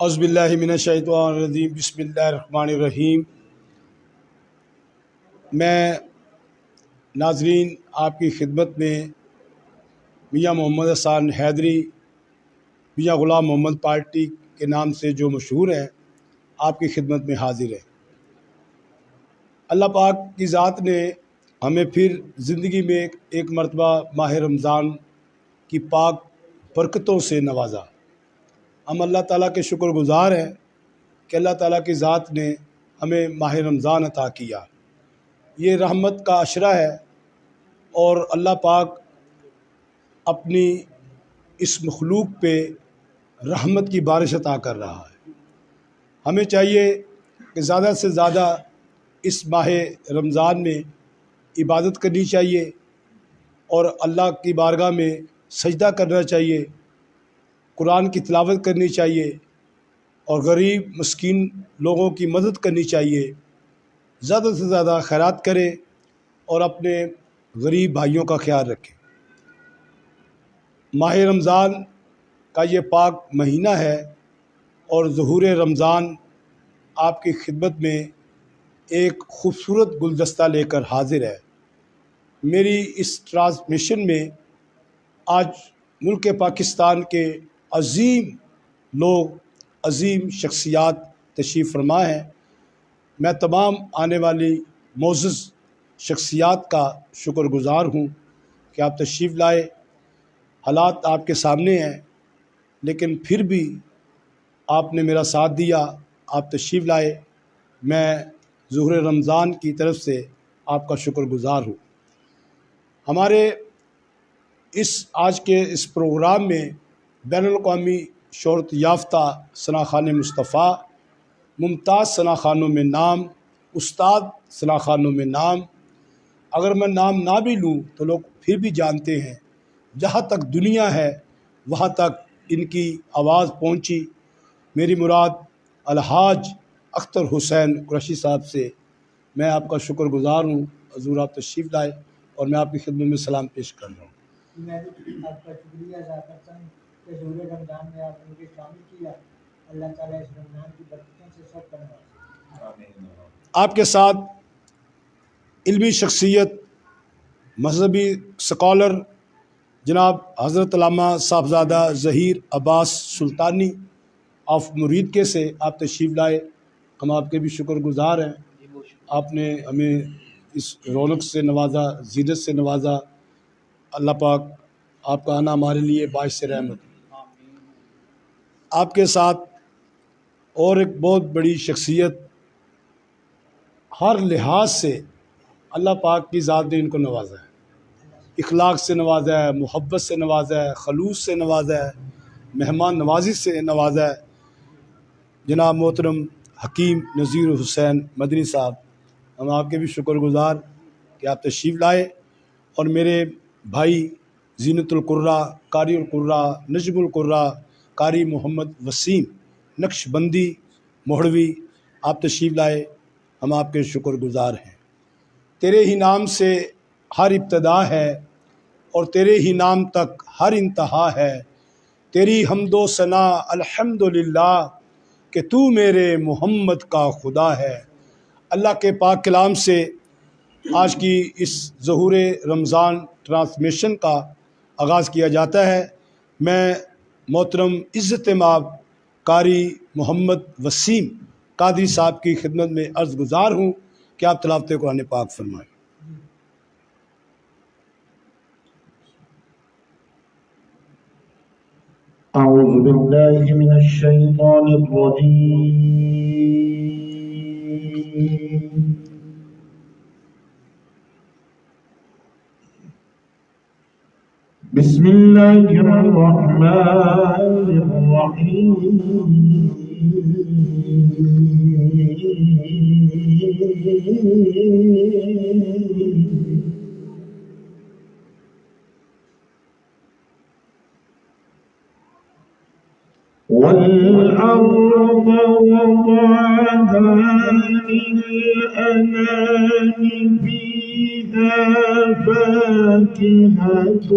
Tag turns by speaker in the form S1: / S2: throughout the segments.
S1: اعوذ باللہ من الشیطان الرجیم، بسم اللہ الرحمن الرحیم۔ میں ناظرین آپ کی خدمت میں میاں محمد حسان حیدری، میاں غلام محمد پارٹی کے نام سے جو مشہور ہے، آپ کی خدمت میں حاضر ہے۔ اللہ پاک کی ذات نے ہمیں پھر زندگی میں ایک مرتبہ ماہ رمضان کی پاک برکتوں سے نوازا۔ ہم اللہ تعالیٰ کے شکر گزار ہیں کہ اللہ تعالیٰ کی ذات نے ہمیں ماہ رمضان عطا کیا۔ یہ رحمت کا عشرہ ہے اور اللہ پاک اپنی اس مخلوق پہ رحمت کی بارش عطا کر رہا ہے۔ ہمیں چاہیے کہ زیادہ سے زیادہ اس ماہ رمضان میں عبادت کرنی چاہیے اور اللہ کی بارگاہ میں سجدہ کرنا چاہیے، قرآن کی تلاوت کرنی چاہیے اور غریب مسکین لوگوں کی مدد کرنی چاہیے۔ زیادہ سے زیادہ خیرات کریں اور اپنے غریب بھائیوں کا خیال رکھیں۔ ماہ رمضان کا یہ پاک مہینہ ہے اور ظہور رمضان آپ کی خدمت میں ایک خوبصورت گلدستہ لے کر حاضر ہے۔ میری اس ٹرانسمیشن میں آج ملک پاکستان کے عظیم لوگ، عظیم شخصیات تشریف فرما ہیں۔ میں تمام آنے والی معزز شخصیات کا شکر گزار ہوں کہ آپ تشریف لائے۔ حالات آپ کے سامنے ہیں لیکن پھر بھی آپ نے میرا ساتھ دیا، آپ تشریف لائے۔ میں ظہور رمضان کی طرف سے آپ کا شکر گزار ہوں۔ ہمارے آج کے اس پروگرام میں بین الاقوامی شہرت یافتہ ثنا خوان مصطفیٰ، ممتاز ثنا خوانوں میں نام، استاد ثنا خوانوں میں نام، اگر میں نام نہ بھی لوں تو لوگ پھر بھی جانتے ہیں۔ جہاں تک دنیا ہے وہاں تک ان کی آواز پہنچی۔ میری مراد الحاج اختر حسین قریشی صاحب سے میں آپ کا شکر گزار ہوں۔ حضور آپ تشریف لائے اور میں آپ کی خدمت میں سلام پیش کر رہا ہوں۔
S2: میں بھی آپ کا شکریہ ادا کرتا ہوں کہ ظہور رمضان میں آپ نے مجھے شامل کیا۔ اللہ تعالیٰ اس رمضان کی برکتوں سے سب کا نوازے۔
S1: آپ کے ساتھ علمی شخصیت، مذہبی اسکالر جناب حضرت علامہ صاحبزادہ ظہیر عباس سلطانی آف مرید سے آپ تشریف لائے۔ ہم آپ کے بھی شکر گزار ہیں۔ آپ نے ہمیں اس رونق سے نوازا، زینت سے نوازا۔ اللہ پاک آپ کا آنا ہمارے لیے باعث رحمت۔ آپ کے ساتھ اور ایک بہت بڑی شخصیت، ہر لحاظ سے اللہ پاک کی ذات نے ان کو نوازا ہے، اخلاق سے نوازا ہے، محبت سے نوازا ہے، خلوص سے نوازا ہے، مہمان نوازی سے نوازا ہے۔ جناب محترم حکیم نذیر حسین مدنی صاحب، ہم آپ کے بھی شکر گزار کہ آپ تشریف لائے اور میرے بھائی زینت القرہ، قاری القرہ، نجم القرہ، قاری محمد وسیم نقش بندی مہروی، آپ تشریف لائے، ہم آپ کے شکر گزار ہیں۔ تیرے ہی نام سے ہر ابتدا ہے اور تیرے ہی نام تک ہر انتہا ہے، تیری حمد و ثنا الحمدللہ کہ تو میرے محمد کا خدا ہے۔ اللہ کے پاک کلام سے آج کی اس ظہور رمضان ٹرانسمیشن کا آغاز کیا جاتا ہے۔ میں محترم عزت مآب قاری محمد وسیم قادری صاحب کی خدمت میں عرض گزار ہوں کہ آپ تلاوت قرآن پاک فرمائیں۔
S3: أعوذ بالله من الشيطان الرجيم بسم الله الرحمن الرحيم والأرض وضعها للأنام فيها فاكهة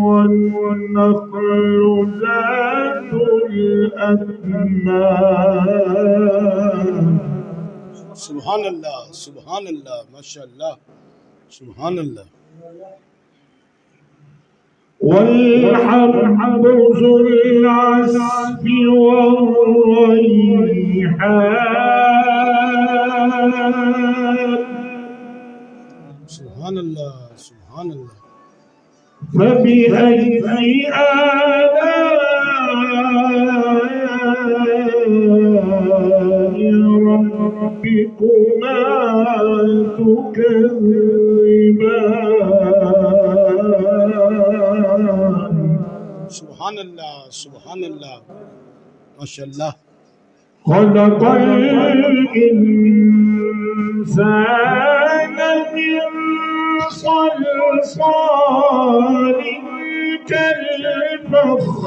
S3: والنخل ذات الأكمام.
S1: سبحان اللہ، سبحان اللہ، ماشاء اللہ، سبحان اللہ.
S3: والحب ذو العصف والريحان.
S1: سبحان اللہ، سبحان اللہ.
S3: فبأي آلاء ربكما تكذبان.
S1: سبحان اللہ، سبحان اللہ، ماشاء اللہ.
S3: خلق الإنسان من صلصال كالفخار.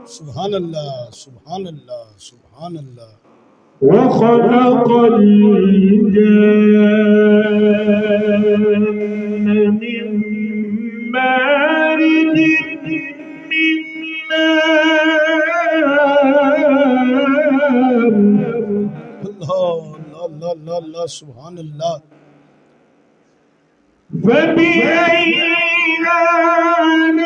S1: سبحان اللہ، سبحان اللہ، سبحان اللہ.
S3: وخلق الجن من مارج من نار.
S1: اللہ اللہ اللہ اللہ، سبحان اللہ.
S3: فبأي آلاء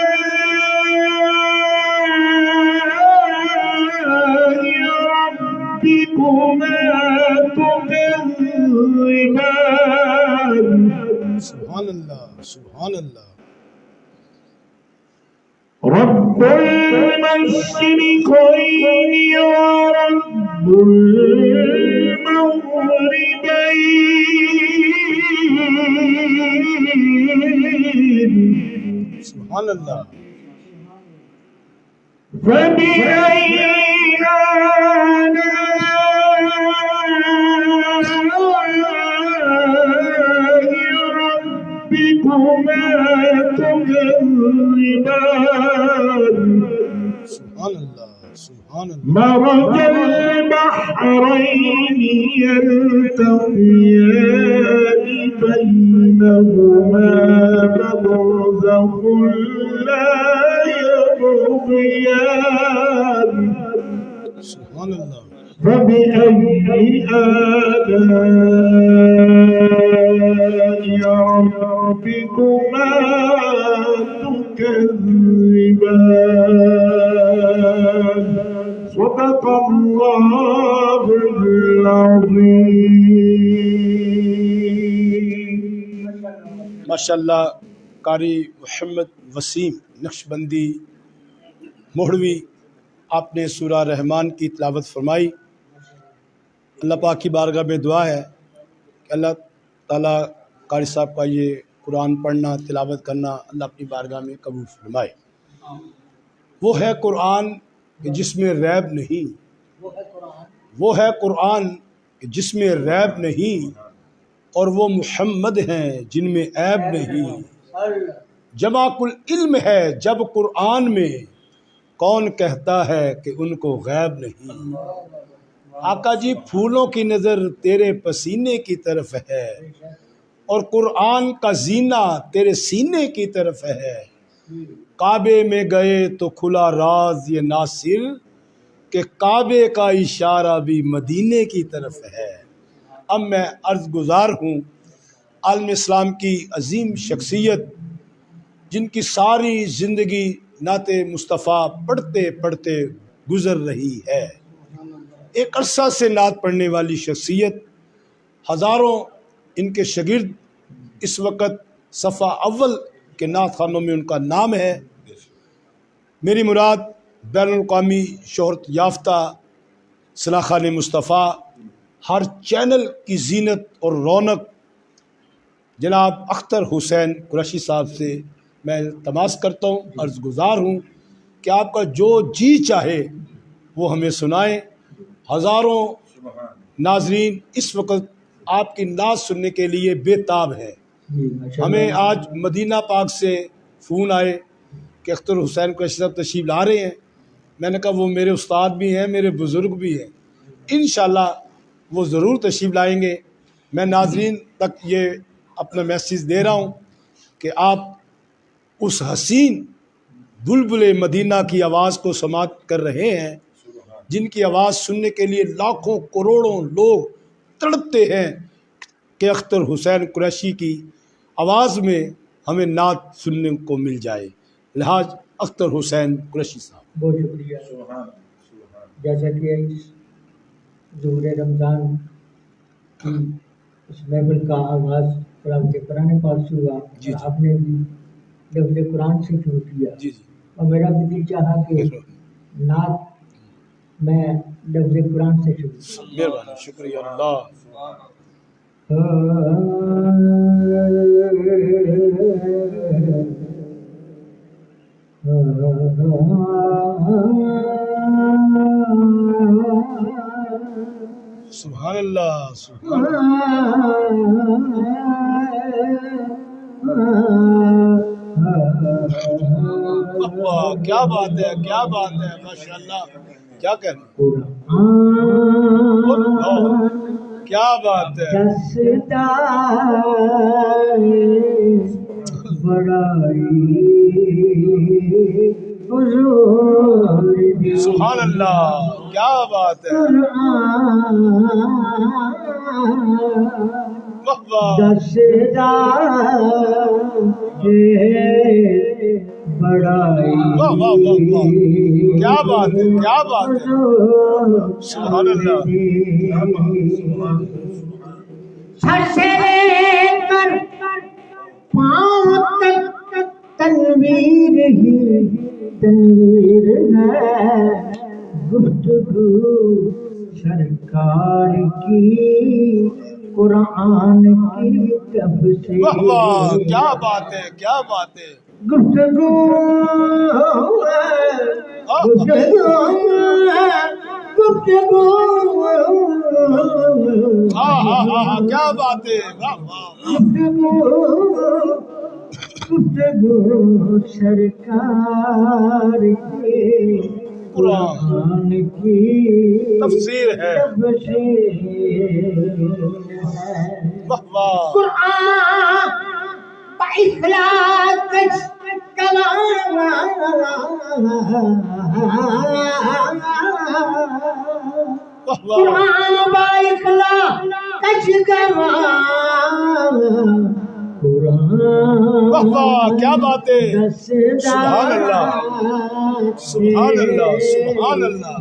S3: ربكما تكذبان.
S1: سبحان اللہ، سبحان اللہ.
S3: رب المشرقين ورب المغربين.
S1: سبحان اللہ.
S3: فبأي آلاء ربكما تكذبان.
S1: سبحان اللہ، سبحان اللہ.
S3: مرج البحرين يلتقيان بينهما برزخ لا يبغيان.
S1: سبحان اللہ.
S3: فبأي آلاء ربكما تكذبان. صدق الله العظيم.
S1: ماشاء اللہ. قاری محمد وسیم نقشبندی مہروی، آپ نے سورہ رحمان کی تلاوت فرمائی. اللہ پاک کی بارگاہ میں دعا ہے کہ اللہ تعالیٰ قاری صاحب کا یہ قرآن پڑھنا، تلاوت کرنا اللہ اپنی بارگاہ میں قبول فرمائے. وہ ہے قرآن کہ جس میں ریب نہیں، وہ ہے قرآن کہ جس میں ریب نہیں، اور وہ محمد ہیں جن میں عیب نہیں. جمع کل علم ہے جب قرآن میں، کون کہتا ہے کہ ان کو غیب نہیں. آقا جی پھولوں کی نظر تیرے پسینے کی طرف ہے، اور قرآن کا زینہ تیرے سینے کی طرف ہے. کعبے میں گئے تو کھلا راز یہ ناصر، کہ کعبے کا اشارہ بھی مدینے کی طرف ہے. اب میں عرض گزار ہوں عالم اسلام کی عظیم شخصیت، جن کی ساری زندگی نعت مصطفیٰ پڑھتے پڑھتے گزر رہی ہے. ایک عرصہ سے نعت پڑھنے والی شخصیت، ہزاروں ان کے شاگرد اس وقت صفحہ اول کے نعت خانوں میں ان کا نام ہے. میری مراد بین الاقوامی شہرت یافتہ صلاح خان مصطفیٰ، ہر چینل کی زینت اور رونق جناب اختر حسین قریشی صاحب سے میں التماس کرتا ہوں، عرض گزار ہوں کہ آپ کا جو جی چاہے وہ ہمیں سنائیں. ہزاروں ناظرین اس وقت آپ کی نعت سننے کے لیے بے تاب ہیں. ہمیں آج مدینہ پاک سے فون آئے کہ کہ اختر حسین قریشی صاحب تشریف لا رہے ہیں. میں نے کہا وہ میرے استاد بھی ہیں، میرے بزرگ بھی ہیں، انشاءاللہ وہ ضرور تشریف لائیں گے. میں ناظرین تک یہ اپنا میسیج دے رہا ہوں کہ آپ اس حسین بلبل مدینہ کی آواز کو سماعت کر رہے ہیں، جن کی آواز سننے کے لیے لاکھوں کروڑوں لوگ تڑپتے ہیں کہ اختر حسین قریشی کی آواز میں ہمیں نعت سننے کو مل جائے. لہٰذا اختر حسین قریشی صاحب.
S2: بہت شکریہ. جیسا کہ اس ظہور رمضان کی اس محفل کا آغاز تلاوت قرآن پاک سے ہوا،
S1: جی.
S2: آپ نے بھی لفظ قرآن سے شروع کیا،
S1: جی
S2: اور میرا بھی دل چاہا کہ نعت میں لفظ قرآن سے شروع کیا.
S1: مہربانی، شکریہ اللہ. سبحان اللہ، سبحان اللہ. کیا بات ہے، کیا بات ہے، ماشاء اللہ. کیا کہنا، کیا بات ہے. سبحان اللہ، کیا بات ہے. واہ واہ، واہ واہ واہ واہ، کیا بات ہے، کیا بات ہے. سبحان اللہ.
S2: سر سے لے کر پاؤں تک تنویر ہی تنویر ہے، گفتگو سرکار کی قرآن کی تفسیر.
S1: واہ واہ، کیا بات ہے، کیا بات ہے.
S2: گفتگو گفتگو
S1: ہاں ہاں ہاں ہاں، کیا بات ہے. واہ واہ،
S2: گفتگو سرکار کی قرآن کی
S1: تفسیر ہے. واہ واہ،
S2: قرآن اخلاق کلام قرآن با اخلاق کلام
S1: واہ واہ، کیا بات ہے. سبحان اللہ، سبحان اللہ، سبحان اللہ.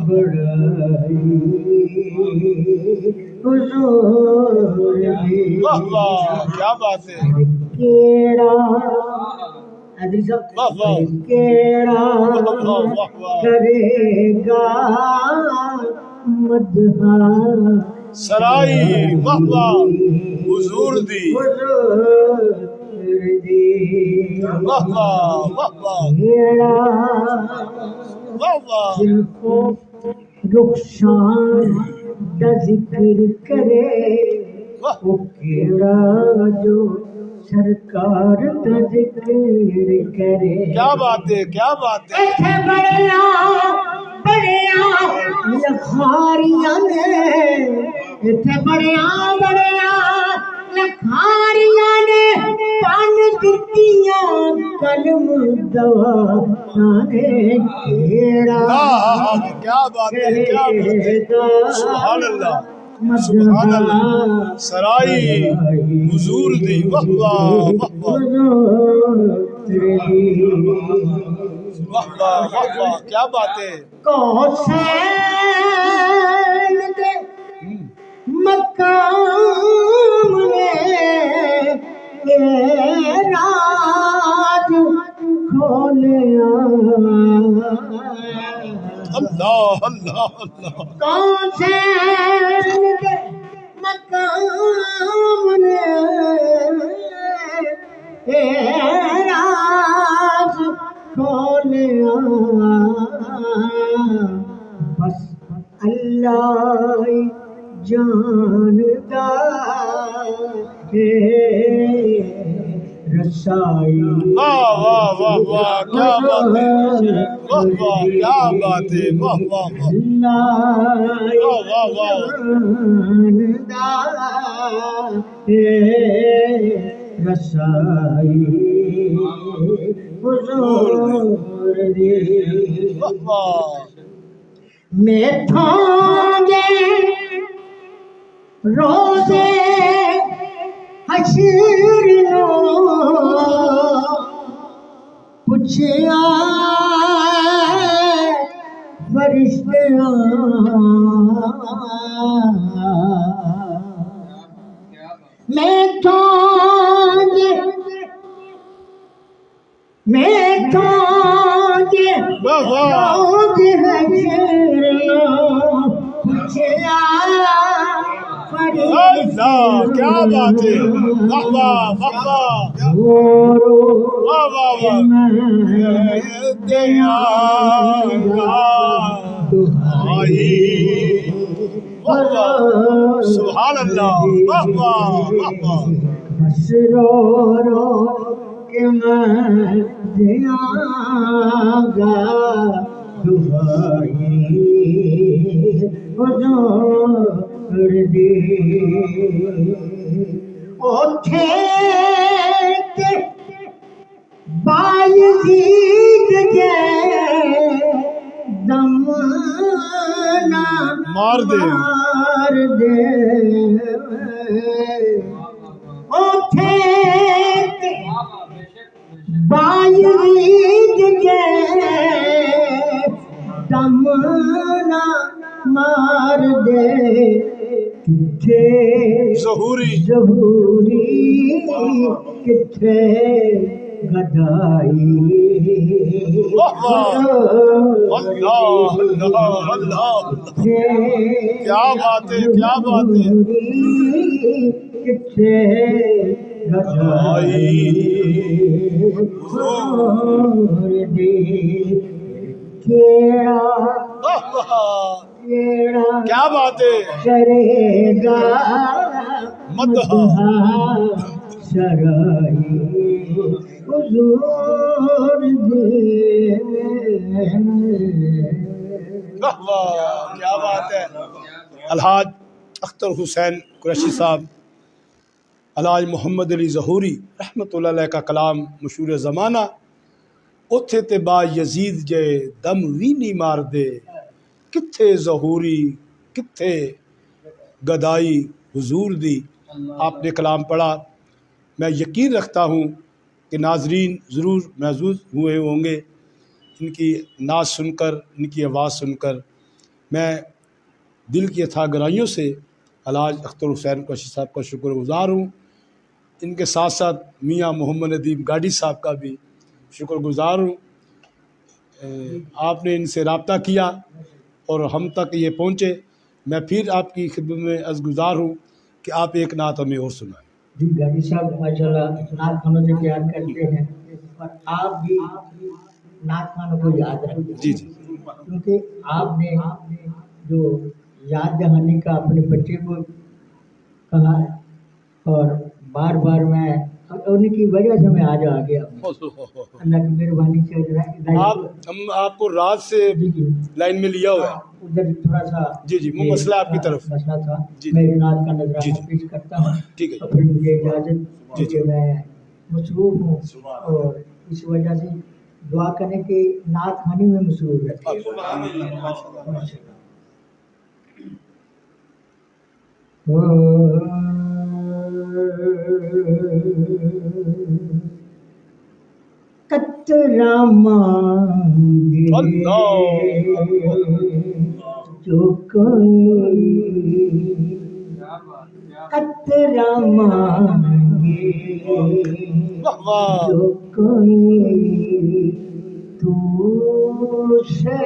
S1: واہ واہ، کیا بات ہے. واہ واہ، واہ واہ،
S2: کرے گا مدحا
S1: سرائی. واہ واہ، حضور دی. واہ واہ، واہ واہ، واہ واہ.
S2: رخسار دا ذکر کرے وہ کیڑا جو سرکار دا ذکر کرے.
S1: کیا بات ہے، کیا بات ہے.
S2: ایتھے بڑیاں بڑیاں لکھاریاں نے، ایتھے بڑیاں لکھاریاں نے پن دتیاں کلم دوا نے کیڑا.
S1: کیا بات ہے، کیا بات ہے. سبحان اللہ، سبحان اللہ. سرائی حضور دی. واہ واہ، واہ واہ، واہ واہ، واہ واہ، کیا بات ہے.
S2: کوسین دے مقام میں راج کھولیا.
S1: اللہ اللہ اللہ.
S2: کوسین دے مقام میں راج کھولیا. بس اللہ جاندا ہے رسائی
S1: واہ واہ واہ واہ کیا بات ہے، واہ واہ کیا بات ہے، واہ واہ واہ واہ واہ واہ
S2: رسائی حضور دی
S1: واہ واہ
S2: میں تھانگے روزے حشر نو پوچھیا فرشتیاں میں تھانگے
S1: واہ واہ
S2: روزے حشر نو پوچھیا
S1: اللہ کیا بات ہے، واہ واہ واہ واہ واہ واہ واہ سبحان اللہ، واہ واہ واہ واہ
S2: بس رو رو کہ میں دیاں گا دعائی حضور دی اوٹھے تے بایزید جے دم نہ
S1: مار دے
S2: مار دے اوٹھے تے بایزید جے دم نہ مار دے کتھے
S1: ظہوری
S2: کتھے گدائی
S1: واہ واہ اللہ اللہ اللہ کیا بات ہے، کیا بات ہے،
S2: کتھے گدائی حضور دی کیڑا
S1: واہ واہ
S2: کیڑا
S1: کیا بات ہے،
S2: کرے گا
S1: مدح
S2: سرائی حضور دی
S1: واہ واہ کیا بات ہے۔ الحاج اختر حسین قریشی صاحب، الحاج محمد علی ظہوری رحمت اللہ علیہ کا کلام مشہور زمانہ، اتھے تے با یزید جے دم وی نہیں مار دے، کتھے ظہوری کتھے گدائی حضور دی۔ آپ نے کلام پڑھا، میں یقین رکھتا ہوں کہ ناظرین ضرور محظوظ ہوئے ہوں گے ان کی نعت سن کر، ان کی آواز سن کر۔ میں دل کی اتھا گہرائیوں سے الحاج اختر حسین قریشی صاحب کا شکر گزار ہوں، ان کے ساتھ ساتھ میاں محمد ندیم گاڑی صاحب کا بھی شکر گزار ہوں۔ آپ نے ان سے رابطہ کیا اور ہم تک یہ پہنچے۔ میں پھر آپ کی خدمت میں عرضگزار ہوں کہ آپ ایک نعت ہمیں اور سنائیں۔
S2: جی گاڑی صاحب ماشاءاللہ نعت خانوں سے پیار کرتے ہیں اور آپ بھی نعت خانوں کو یاد رکھتے ہیں،
S1: جی جی
S2: کیونکہ آپ نے جو یاد دہانی کا اپنے بچے کو کہا ہے اور بار بار میں ان کی وجہ سے میں آج آ گیا ہوں۔ اللہ کی مہربانی سے
S1: آپ کو رات سے لائن میں لیا ہوا ہے۔
S2: ادھر تھوڑا سا
S1: جی جی وہ مسئلہ آپ کی طرف
S2: مسئلہ تھا،
S1: جی
S2: میں نعت کا نظرانہ پیش کرتا ہوں،
S1: ٹھیک ہے
S2: اور پھر مجھے اجازت
S1: جی
S2: کہ میں مصروف ہوں اور اس وجہ سے دعا کرنے کی نعت خوانی میں مصروف رہتا ہوں۔ قطرہ مانگے جو کوئی، قطرہ مانگے جو کوئی تو سے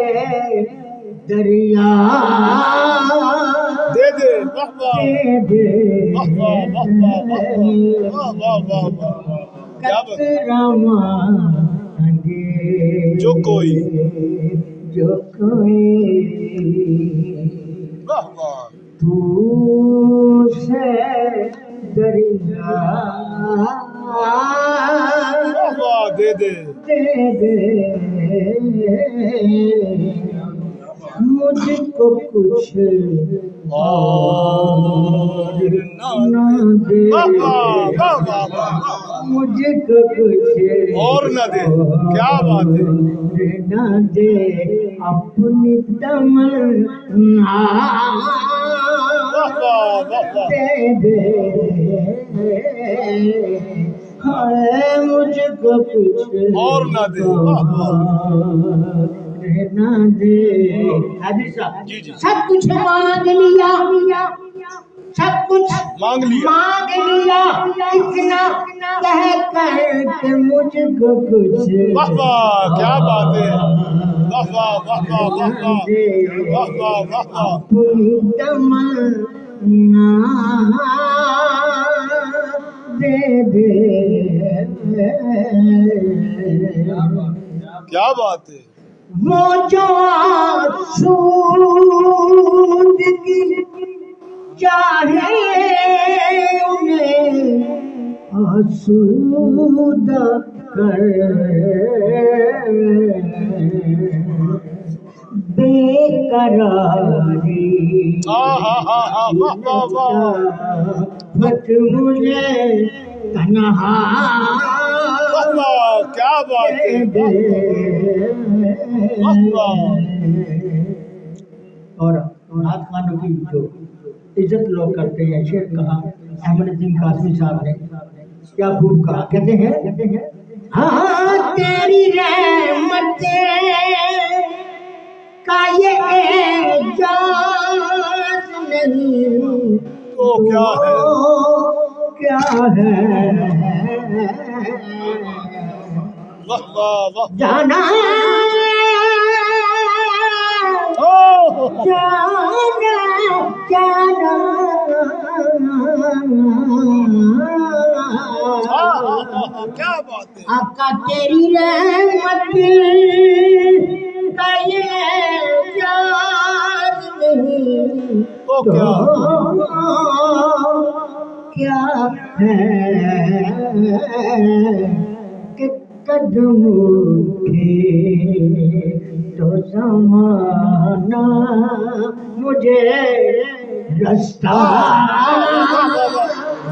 S2: دریا
S1: دے دے
S2: دے قطرہ مانگے
S1: جو کوئی
S2: تو سے دریا
S1: دے دے
S2: دے دے مجھ کو کچھ
S1: اور
S2: نہ دے
S1: واہ واہ واہ واہ واہ
S2: مجھ کو کچھ
S1: اور نہ دے کیا بات ہے
S2: نہ دے اپنی تمنا
S1: واہ واہ واہ واہ
S2: دے دے ہائے مجھ کو کچھ
S1: اور نہ دے واہ واہ
S2: نہ دے حاجی صاحب
S1: جی جی
S2: سب کچھ مانگ لیا سب کچھ
S1: مانگ لیا
S2: مانگ لیا اتنا کہہ کر کہ مجھ کو کچھ
S1: واہ واہ کیا بات ہے واہ واہ واہ واہ واہ واہ واہ واہ واہ
S2: اپنی تمنا دے دے
S1: کیا بات ہے
S2: وہ جو آسود کی چاہے انہیں آسودہ کر بے قراری
S1: ہاں ہاں ہاں ہاں واہ واہ واہ
S2: بت مجھے تنہا
S1: واہ واہ کیا بات ہے واہ واہ
S2: اور نعت خوانوں کی جو عزت لوگ کرتے ہیں شعر کہا احمد الدین قاسمی صاحب نے کیا خوب کہا کہتے ہیں ہاں تیری رحمت کا یہ اعجاز نہیں
S1: تو کیا ہے
S2: کیا ہے
S1: واہ واہ واہ
S2: جانا
S1: اوہ
S2: جانا جانا
S1: ہاں ہاں ہاں کیا بات ہے
S2: آقا تیری رحمت کا یہ اعجاز نہیں
S1: تو کیا
S2: کیا ہے کہ قدم اٹھے تو زمانہ مجھے رستہ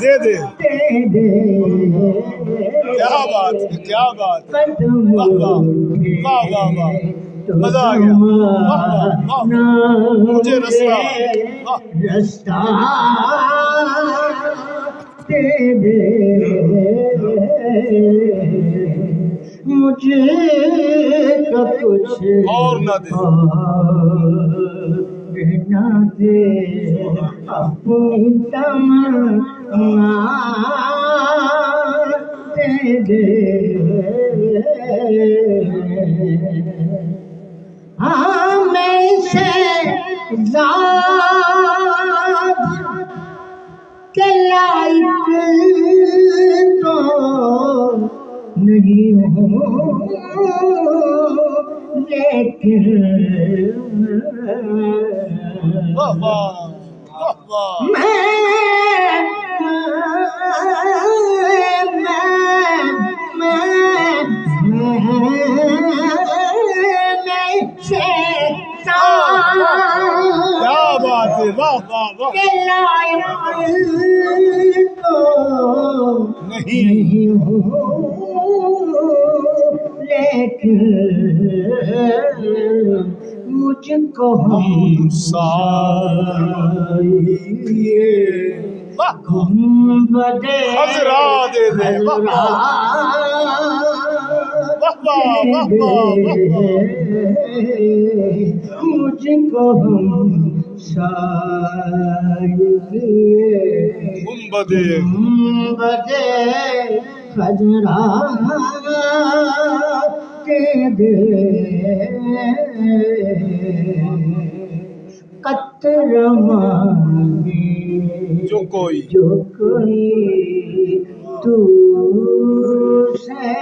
S1: دے دے
S2: دے دے
S1: کیا بات ہے کیا بات ہے
S2: قدم
S1: واہ واہ
S2: اٹھے
S1: واہ واہ واہ
S2: تو
S1: مزہ آ گیا واہ واہ واہ
S2: زمانہ
S1: مجھے رستہ واہ
S2: رستہ دے دے مجھے کا کچھ
S1: اور نہ دے
S2: نہ دے اپنی تمنا دے دے ہاں میں سے ذات کے لائق تو نہیں ہوں لیکن
S1: واہ واہ واہ واہ کیا بات ہے واہ واہ واہ نہیں
S2: لیکن مجھ کو ہم
S1: سائے واہ
S2: گنبد
S1: خضرا دے دے واہ واہ واہ واہ
S2: مجھ کو ہم سائے
S1: گنبد
S2: گنبد خضرا دے دے قطرہ مانگے
S1: جو کوئی
S2: تو سے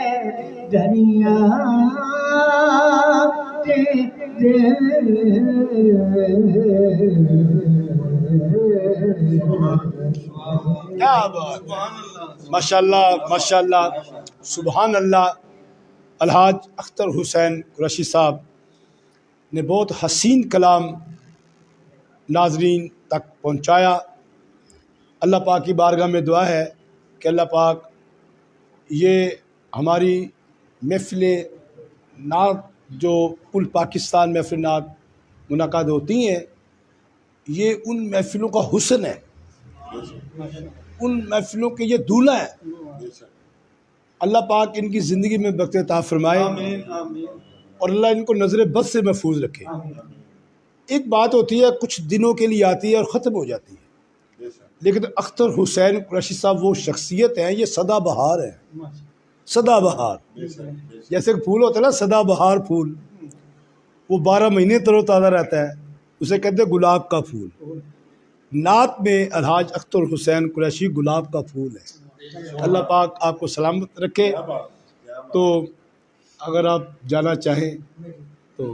S2: دریا دے دے
S1: کیا بات ماشاء اللہ سبحان اللہ الحاج اختر حسین قریشی صاحب نے بہت حسین کلام ناظرین تک پہنچایا۔ اللہ پاک کی بارگاہ میں دعا ہے کہ اللہ پاک یہ ہماری محفل نعت جو کل پاکستان محفل نعت منعقد ہوتی ہیں، یہ ان محفلوں کا حسن ہے، ان محفلوں کے یہ دولہ ہیں۔ اللہ پاک ان کی زندگی میں برکت عطا فرمائے اور اللہ ان کو نظر بد سے محفوظ رکھے۔ ایک بات ہوتی ہے کچھ دنوں کے لیے آتی ہے اور ختم ہو جاتی ہے، لیکن اختر حسین قریشی صاحب وہ شخصیت ہیں، یہ سدا بہار ہے، سدا بہار، جیسے کہ پھول ہوتا ہے نا سدا بہار پھول، وہ 12 مہینے تر و تازہ رہتا ہے، اسے کہتے ہیں گلاب کا پھول۔ نعت میں الحاج اختر حسین قریشی گلاب کا پھول ہے۔ اللہ پاک آپ کو سلامت رکھے۔ تو اگر آپ جانا چاہیں تو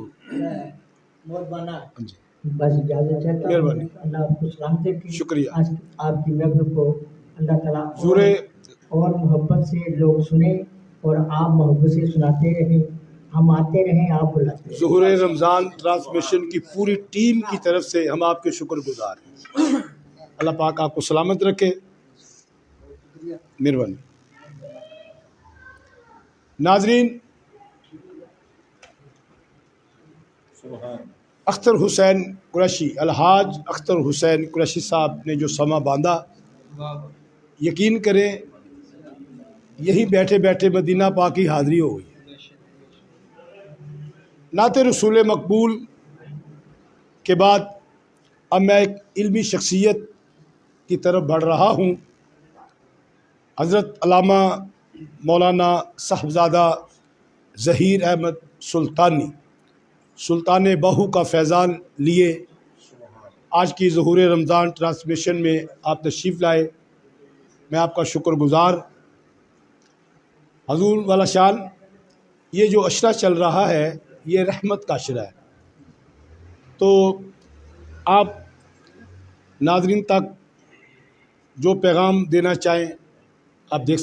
S2: بس اجازت چاہتا ہوں۔
S1: مہربانی۔
S2: اللہ آپ کو سلامت رکھے۔
S1: شکریہ۔
S2: آج آپ کی محفل کو اللہ تعالیٰ
S1: حضور
S2: اور محبت سے لوگ سنیں اور آپ محبت سے سناتے رہیں، ہم آتے رہیں، آپ بلاتے رہیں۔
S1: ظہور رمضان ٹرانسمیشن کی پوری ٹیم کی طرف سے ہم آپ کے شکر گزار ہیں۔ اللہ پاک آپ کو سلامت رکھے۔ مہربانی۔ ناظرین، اختر حسین قریشی، الحاج اختر حسین قریشی صاحب نے جو سما باندھا، یقین کریں یہی بیٹھے بیٹھے مدینہ پاک کی حاضری ہو گئی۔ نعت رسول مقبول کے بعد اب میں ایک علمی شخصیت کی طرف بڑھ رہا ہوں۔ حضرت علامہ مولانا صاحبزادہ ظہیر احمد سلطانی، سلطان بہو کا فیضان لیے آج کی ظہور رمضان ٹرانسمیشن میں آپ تشریف لائے، میں آپ کا شکر گزار۔ حضور والا شان، یہ جو عشرہ چل رہا ہے یہ رحمت کا عشرہ ہے، تو آپ ناظرین تک جو پیغام دینا چاہیں آپ دے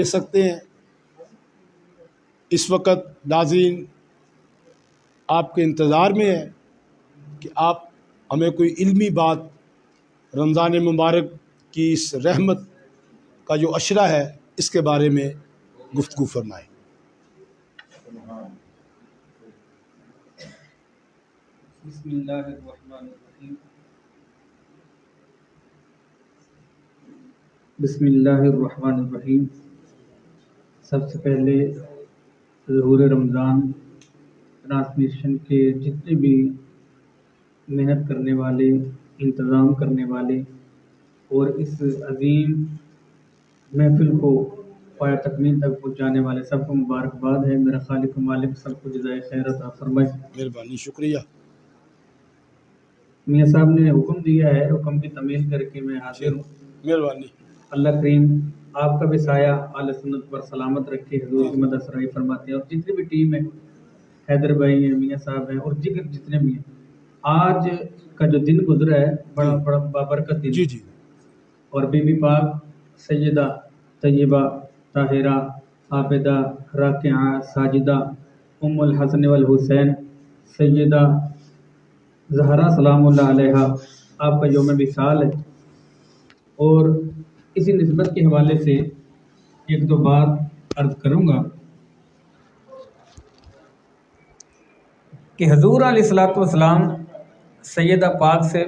S1: سکتے ہیں۔ اس وقت ناظرین آپ کے انتظار میں ہے کہ آپ ہمیں کوئی علمی بات رمضان مبارک کی اس رحمت کا جو عشرہ ہے اس کے بارے میں گفتگو فرمائیں۔
S4: بسم اللہ الرحمن الرحیم۔ بسم اللہ الرحمن الرحیم۔ سب سے پہلے ظہور رمضان ٹرانسمیشن کے جتنے بھی محنت کرنے والے، انتظام کرنے والے اور اس عظیم محفل کو پایہ تکمیل تک پہنچانے والے سب کو مبارکباد ہے۔ میرا خالق و مالک سب کو جزائے خیر عطا فرمائے۔
S1: مہربانی، شکریہ۔
S4: میاں صاحب نے حکم دیا ہے، حکم کی تعمیل کر کے میں حاضر ہوں۔
S1: مہربانی۔
S4: اللہ کریم آپ کا بھی سایہ اہل سنت پر سلامت رکھے، حضور کی مدد سرائی فرماتے ہیں۔ اور جتنی بھی ٹیم ہے، حیدر بھائی ہیں، میاں صاحب ہیں اور جگر جتنے بھی ہیں، آج کا جو دن گزرا ہے بڑا بابرکت دن،
S1: جی
S4: اور بی بی پاک سیدہ طیبہ طاہرہ عابدہ راکعہ ساجدہ ام الحسن والحسین سیدہ زہرا سلام اللہ علیہا آپ کا یوم وصال ہے، اور اسی نسبت کے حوالے سے ایک دو بات عرض کروں گا کہ حضور علیہ الصلوۃ والسلام سیدہ پاک سے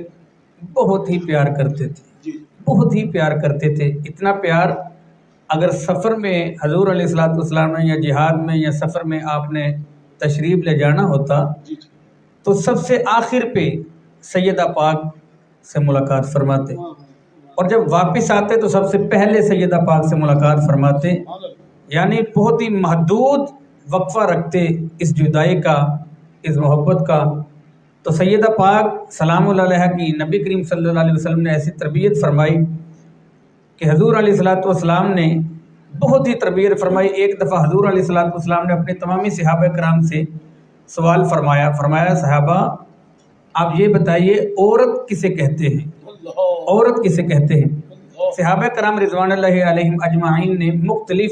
S4: بہت ہی پیار کرتے تھے، بہت ہی پیار کرتے تھے۔ اتنا پیار اگر سفر میں حضور علیہ الصلوۃ والسلام نے یا جہاد میں یا سفر میں آپ نے تشریف لے جانا ہوتا تو سب سے آخر پہ سیدہ پاک سے ملاقات فرماتے، اور جب واپس آتے تو سب سے پہلے سیدہ پاک سے ملاقات فرماتے، یعنی بہت ہی محدود وقفہ رکھتے اس جدائی کا، اس محبت کا۔ تو سیدہ پاک سلام اللہ علیہ کی نبی کریم صلی اللہ علیہ وسلم نے ایسی تربیت فرمائی کہ حضور علیہ الصلوۃ والسلام نے بہت ہی تربیت فرمائی۔ ایک دفعہ حضور علیہ الصلوۃ والسلام نے اپنے تمامی صحابہ کرام سے سوال فرمایا صحابہ آپ یہ بتائیے عورت کسے کہتے ہیں، عورت کسے کہتے ہیں؟ صحابہ کرام رضوان اللہ علیہم اجمعین نے مختلف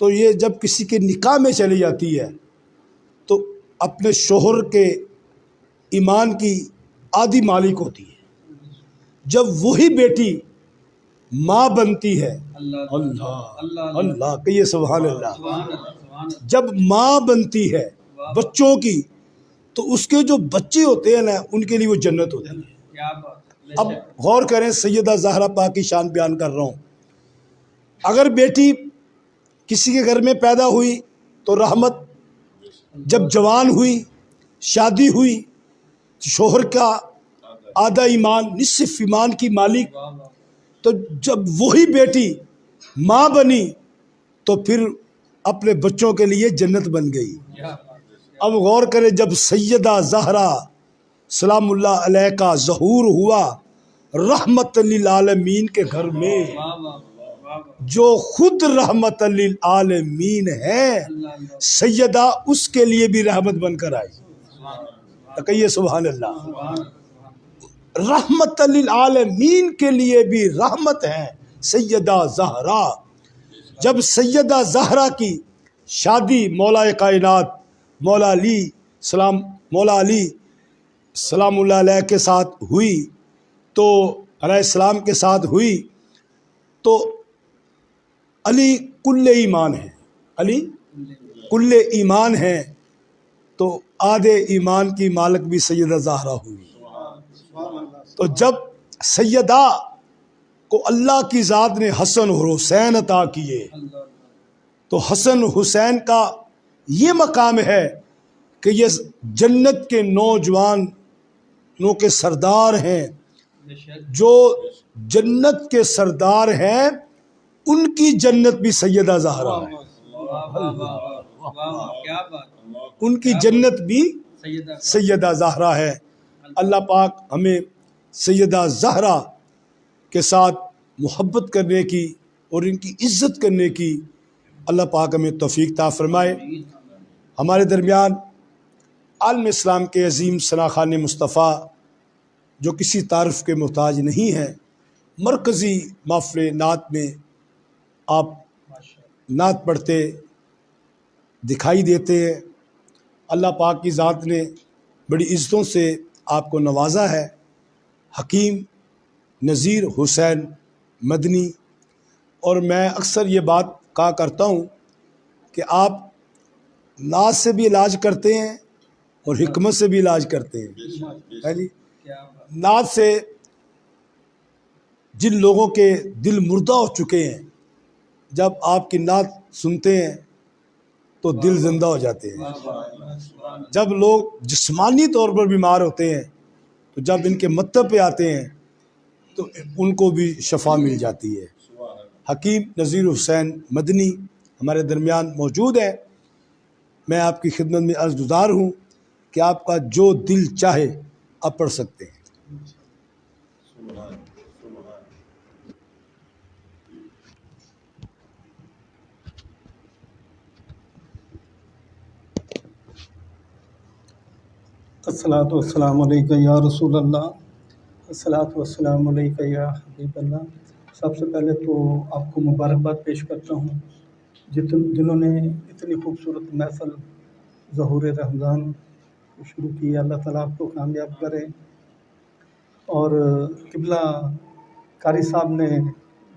S1: تو یہ جب کسی کے نکاح میں چلی جاتی ہے تو اپنے شوہر کے ایمان کی آدھی مالک ہوتی ہے. جب وہی بیٹی ماں بنتی ہے، اللہ اللہ کہیے سبحان اللہ، جب ماں بنتی ہے بچوں کی تو اس کے جو بچے ہوتے ہیں نا ان کے لیے وہ جنت ہوتی ہے. اب غور کریں، سیدہ زہرا پاک کی شان بیان کر رہا ہوں. اگر بیٹی کسی کے گھر میں پیدا ہوئی تو رحمت، جب جوان ہوئی شادی ہوئی شوہر کا آدھا ایمان نصف ایمان کی مالک، تو جب وہی بیٹی ماں بنی تو پھر اپنے بچوں کے لیے جنت بن گئی. اب غور کریں، جب سیدہ زہرا سلام اللہ علیہ کا ظہور ہوا رحمت للعالمین کے گھر میں، جو خود رحمت للعالمین ہے سیدہ اس کے لیے بھی رحمت بن کر آئی. تو کہیے سبحان اللہ. رحمت للعالمین کے لیے بھی رحمت ہے سیدہ زہرا. جب سیدہ زہرا کی شادی مولا کائنات مولا علی سلام اللہ علیہ کے ساتھ ہوئی، تو علیہ السلام کے ساتھ ہوئی، تو علی کل ایمان ہے، علی کل ایمان ہے، تو آدھے ایمان کی مالک بھی سیدہ زہرا ہوئی. تو جب سیدہ کو اللہ کی ذات نے حسن اور حسین عطا کیے تو حسن حسین کا یہ مقام ہے کہ یہ جنت کے نوجوانوں کے سردار ہیں. جو جنت کے سردار ہیں ان کی جنت بھی سیدہ زہرا ہے، ان کی جنت بھی سیدہ زہرا ہے. اللہ پاک ہمیں سیدہ زہرا کے ساتھ محبت کرنے کی اور ان کی عزت کرنے کی اللہ پاک ہمیں توفیق عطا فرمائے. ہمارے درمیان عالم اسلام کے عظیم ثنا خوان مصطفیٰ جو کسی تعارف کے محتاج نہیں ہیں، مرکزی محفل نعت میں آپ نعت پڑھتے دکھائی دیتے ہیں. اللہ پاک کی ذات نے بڑی عزتوں سے آپ کو نوازا ہے. حکیم نذیر حسین مدنی. اور میں اکثر یہ بات کہا کرتا ہوں کہ آپ نعت سے بھی علاج کرتے ہیں اور حکمت سے بھی علاج کرتے ہیں. جی، نعت سے جن لوگوں کے دل مردہ ہو چکے ہیں جب آپ کی نعت سنتے ہیں تو دل زندہ ہو جاتے ہیں. جب لوگ جسمانی طور پر بیمار ہوتے ہیں تو جب ان کے مطلب پہ آتے ہیں تو ان کو بھی شفا مل جاتی ہے. حکیم نذیر حسین مدنی ہمارے درمیان موجود ہے. میں آپ کی خدمت میں عرض گزار ہوں کہ آپ کا جو دل چاہے آپ پڑھ سکتے ہیں.
S5: الصلاۃ والسلام علیکہ یا رسول اللہ، الصلاۃ والسلام علیکہ یا حبیب اللہ. سب سے پہلے تو آپ کو مبارکباد پیش کرتا ہوں جنہوں نے اتنی خوبصورت محفل ظہور رمضان شروع کی. اللہ تعالیٰ آپ کو کامیاب کرے. اور قبلہ قاری صاحب نے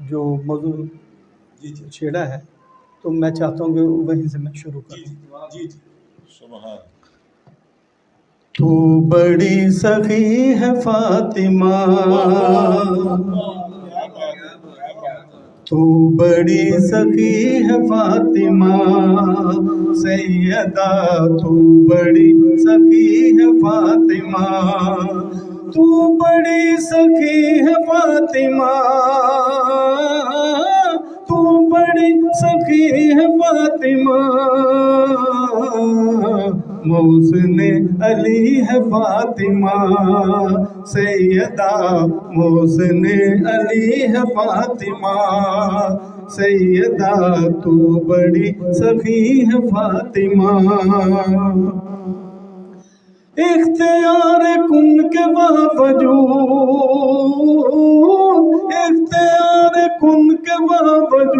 S5: جو موضوع چھیڑا ہے تو میں چاہتا ہوں کہ وہیں سے میں شروع کروں. تو بڑی سخی ہے فاطمہ، تو بڑی سخی ہے فاطمہ سیدہ، تو بڑی سخی ہے فاطمہ، تو بڑی سخی ہے فاطمہ، تو بڑی سخی ہے فاطمہ، محسن علی ہے فاطمہ سیدہ، محسن علی ہے فاطمہ سیدہ، تو بڑی سخی ہے فاطمہ. اختیار کن کے باوجود، اختیار کن کے باوجود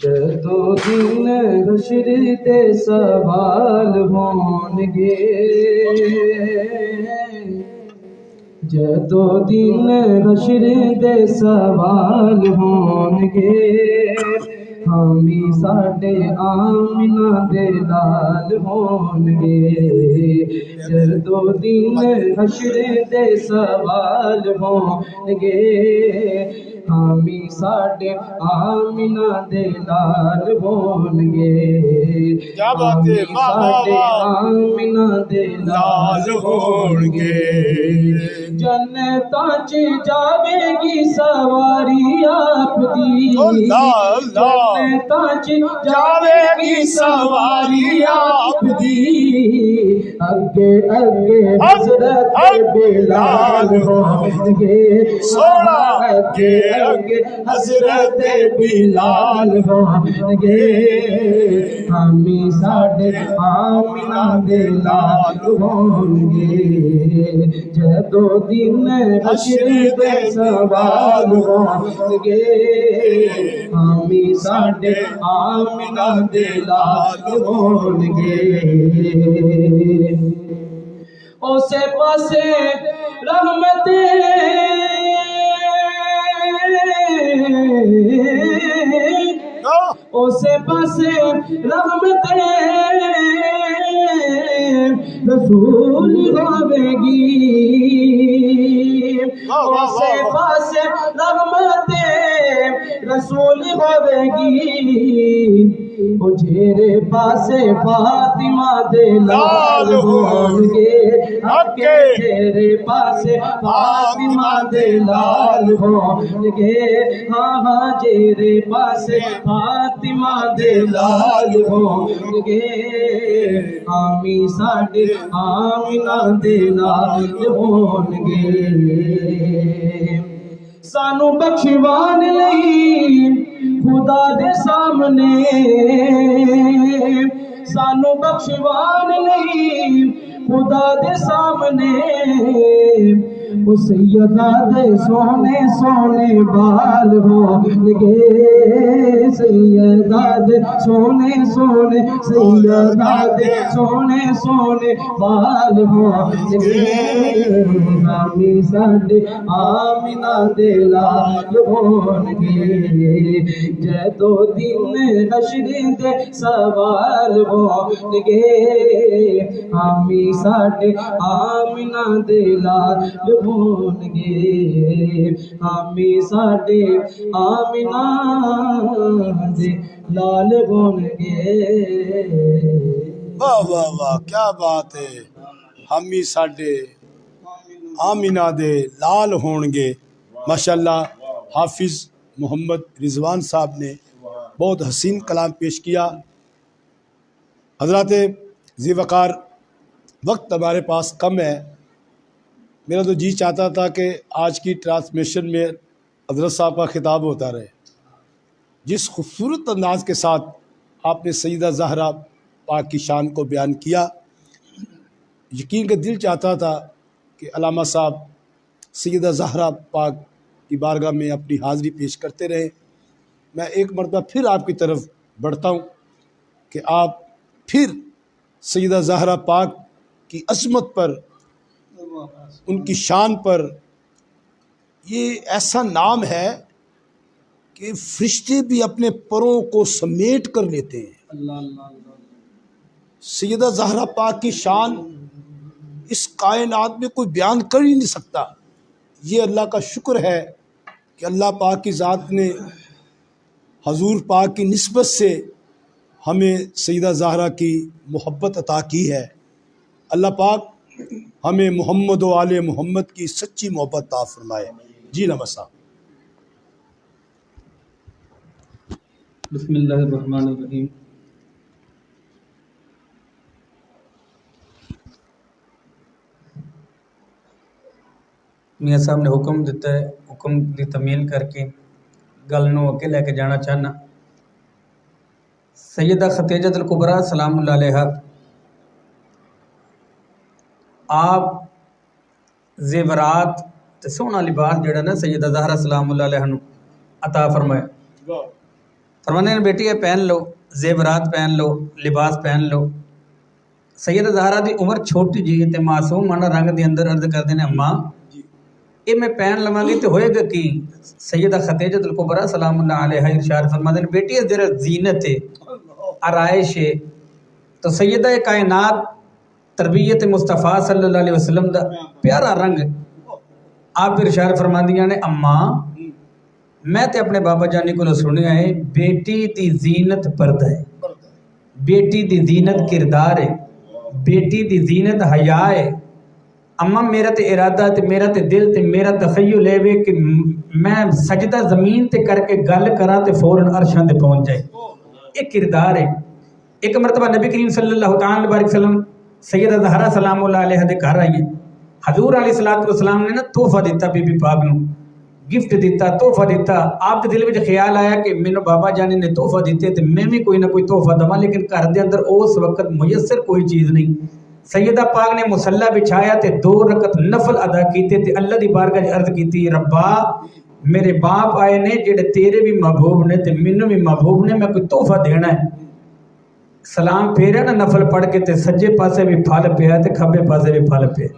S6: جدو دن حشر تے سوال ہون گے، جدو دن حشر دے سوال ہون گے، حامی ساڈے آمنہ دے لال ہون گے، جدو دن حشر دے سوال ہون گے، حامی ساڈے آمنہ دے لال ہون گے،
S1: کیا بات ہے،
S6: حامی ساڈے آمنہ دے لال ہون گے، جنتاں چ جاوے گی سواری آپ دی، جنتاں چ جاوے گی سواری آپ دی، اگے اگے حضرت بلال ہون گے، اگے اگے حضرت بلال ہون گے، حامی ساڈے آمنہ دے لال ہون گے، جدو دن حشر دے سوال ہون گے، حامی ساڈے آمنہ دے لال ہون گے، اسے پاسے رحمت اسے پاسے رحمت رسول ہوے گی، اسے پاسے رحمت رسول ہوے گی، جھیرے پاسے فاطمہ دے لال ہون گے، جھیرے پاسے فاطمہ دے لال ہون گے، ہاں ہاں جھیرے پاسے فاطمہ دے لال ہون گے، حامی ساڈے آمنہ دے لال ہون گے، سانو بخشوان لئی خدا دے سامنے، سانو بخشوان لئی خدا دے سامنے، او سیدہ دے سونے سونے بال ہون گے، سیدہ دے سونے سونے، سیدہ دے سونے سونے بال ہون گے، حامی ساڈے آمنہ دے لال ہون گے، جدو دن حشر دے سوال ہون گے، حامی ساڈے آمنہ دے لال ہون گے، حامی ساڈے آمنہ دے لال ہون گے۔
S1: واہ واہ واہ، کیا بات ہے، حامی ساڈے آمنہ دے لال ہون گے۔ ماشاءاللہ حافظ محمد رضوان صاحب نے بہت حسین کلام پیش کیا۔ حضرات ذی وقار، وقت ہمارے پاس کم ہے، میرا تو جی چاہتا تھا کہ آج کی ٹرانسمیشن میں حضرت صاحب کا خطاب ہوتا رہے۔ جس خوبصورت انداز کے ساتھ آپ نے سیدہ زہرا پاک کی شان کو بیان کیا، یقین کا دل چاہتا تھا کہ علامہ صاحب سیدہ زہرا پاک کی بارگاہ میں اپنی حاضری پیش کرتے رہیں۔ میں ایک مرتبہ پھر آپ کی طرف بڑھتا ہوں کہ آپ پھر سیدہ زہرا پاک کی عظمت پر، ان کی شان پر، یہ ایسا نام ہے کہ فرشتے بھی اپنے پروں کو سمیٹ کر لیتے ہیں۔ سیدہ زہرا پاک کی شان اس کائنات میں کوئی بیان کر ہی نہیں سکتا۔ یہ اللہ کا شکر ہے کہ اللہ پاک کی ذات نے حضور پاک کی نسبت سے ہمیں سیدہ زہرا کی محبت عطا کی ہے۔ اللہ پاک ہمیں محمد و آل محمد کی سچی محبت عطا فرمائے۔ جی نمسا۔
S4: بسم اللہ الرحمن الرحیم۔ میاں صاحب نے حکم دیتا ہے، حکم دی تمیل کر کے گل نو اگے لے کے جانا چاہنا۔ سیدہ خدیجہ الکبریٰ سلام اللہ علیہا آپ زیورات تے سونا لباس جڑا نا سیدہ زہرا سلام اللہ علیہا نو عطا فرمایا. فرمانے نے بیٹی یہ پہن لو, زیورات پہن لو, لباس پہن لو. سیدہ زہرا دی عمر چھوٹی جی تے معصوم مانا رنگ دے اندر عرض کردے نے اماں یہ میں پہن لواں گی تو ہوئے گا کی؟ سیدہ خدیجہ الکبریٰ سلام اللہ علیہ ارشاد فرماتے ہیں بیٹی ذرا زینت ہے, آرائش ہے. تو سیدہ کائنات تربیت مصطفیٰ صلی اللہ علیہ وسلم دا پیارا رنگ. آپ ارشاد فرماندیاں نے اماں میں تے اپنے بابا جانی کو سنیا ہے بیٹی دی زینت پردہ ہے, بیٹی دی زینت کردار ہے, بیٹی دی زینت حیا ہے. اماں میرا تے ارادہ تے میرا تے دل تے میرا تخیل ہے کہ میں سجدہ زمین تے کر کے گل کراں تے فوراً عرشاں تے پہنچ جائے. ایک کردار ہے. ایک مرتبہ نبی کریم صلی اللہ تعالی علیہ وسلم سیدہ زہرا سلام اللہ علیہ دے گھر آئی. حضور علیہ الصلوۃ والسلام نے نا تحفہ دیتا بی بی پاک نو, گفٹ دیتا, تحفہ دیتا. آپ کے دل وچ خیال آیا کہ مینوں بابا جانی نے تحفہ دیتے تے میں بھی کوئی نہ کوئی تحفہ دواں, لیکن گھر دے اندر اس وقت میسر کوئی چیز نہیں. سیدہ پاک نے مصلی بچھایا تے 2 رکعت نفل ادا کیتے تے اللہ دی بارگاہ وچ عرض کیتی ربا میرے باپ آئے نے جڑے تیرے بھی محبوب نے تے مینوں بھی محبوب نے, میں کوئی تحفہ دینا ہے. سلام پھیرا نا نفل پڑھ کے تے سجے پاسے بھی پھل پیا تے کھبے پاسے بھی پھل پیا.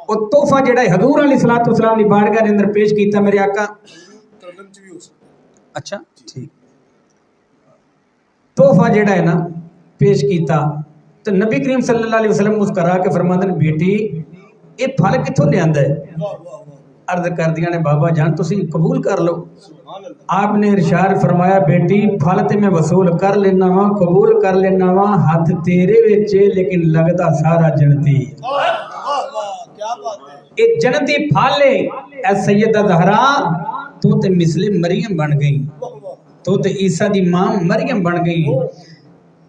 S4: اور تحفہ جڑا ہے حضور علیہ الصلوۃ والسلام دی بارگاہ دے اندر پیش کیتا میرے آقا. اچھا ٹھیک. تحفہ جڑا ہے نا پیش کیتا تو نبی کریم صلی اللہ علیہ وسلم مسکرا کے فرماتے ہیں بیٹی یہ پھل کتھوں لے آندا ہے؟ عرض کر دیا نے بابا جان تسی قبول کر لو. آپ نے ارشاد فرمایا بیٹی پھل تے میں وصول کر لینا وا, قبول کر لینا وا, ہاتھ تیرے وچ لیکن لگدا سارا جنتی. ایک جنتی پھل ہے. اے سیدہ زہرا تو تے مثل مریم بن گئی, تو تے عیسیٰ دی ماں مریم بن گئی.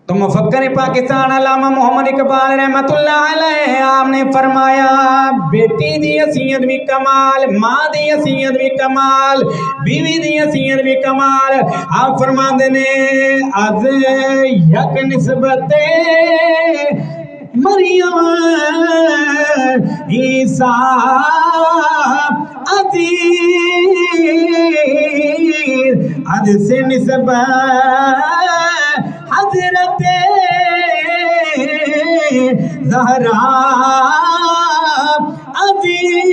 S4: تو مفکر پاکستان علامہ محمد اقبال رحمت اللہ علیہ آپ نے فرمایا بیٹی دی حیثیت بھی کمال, ماں دی حیثیت بھی کمال, بیوی دی حیثیت بھی کمال. آپ فرماتے نے از یک نسبت مریم عیسیٰ عزیز عد سے نسبت حضرت زہرا عزیز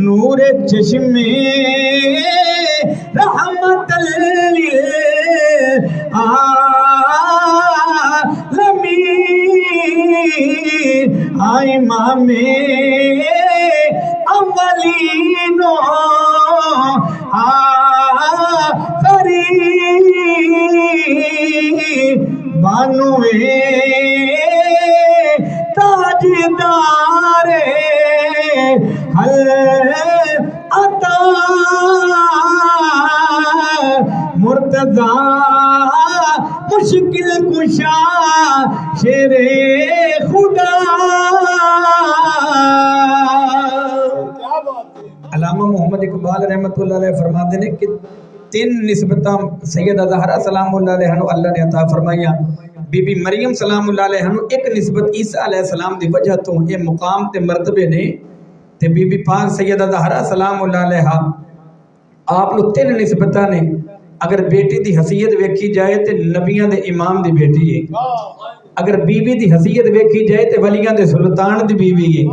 S4: نور چشم رحمت للعالمین امام اولین بانوے تاجدار حل عطا مرتضی مشکل کشا شیر خدا. علامہ محمد اقبال رحمت اللہ علیہ فرماتے ہیں کہ 3 نسبتاں سیدہ زہرا سلام اللہ علیہ اللہ نے عطا فرمائیاں. بی بی مریم سلام اللہ علیہ ایک نسبت عیسیٰ علیہ السلام دی وجہ تو یہ مقام تے مرتبے نے, تے بی بی پاک سیدہ زہرا سلام اللہ علیہ آپ لو 3 نسبتاں نے. اگر بیٹی دی حیثیت ویکھی جائے تے نبیاں دے امام دی بیٹی ہے, اگر بیوی دی حیثیت ویکھی جائے تے ولیاں دے سلطان دی بیوی ہے,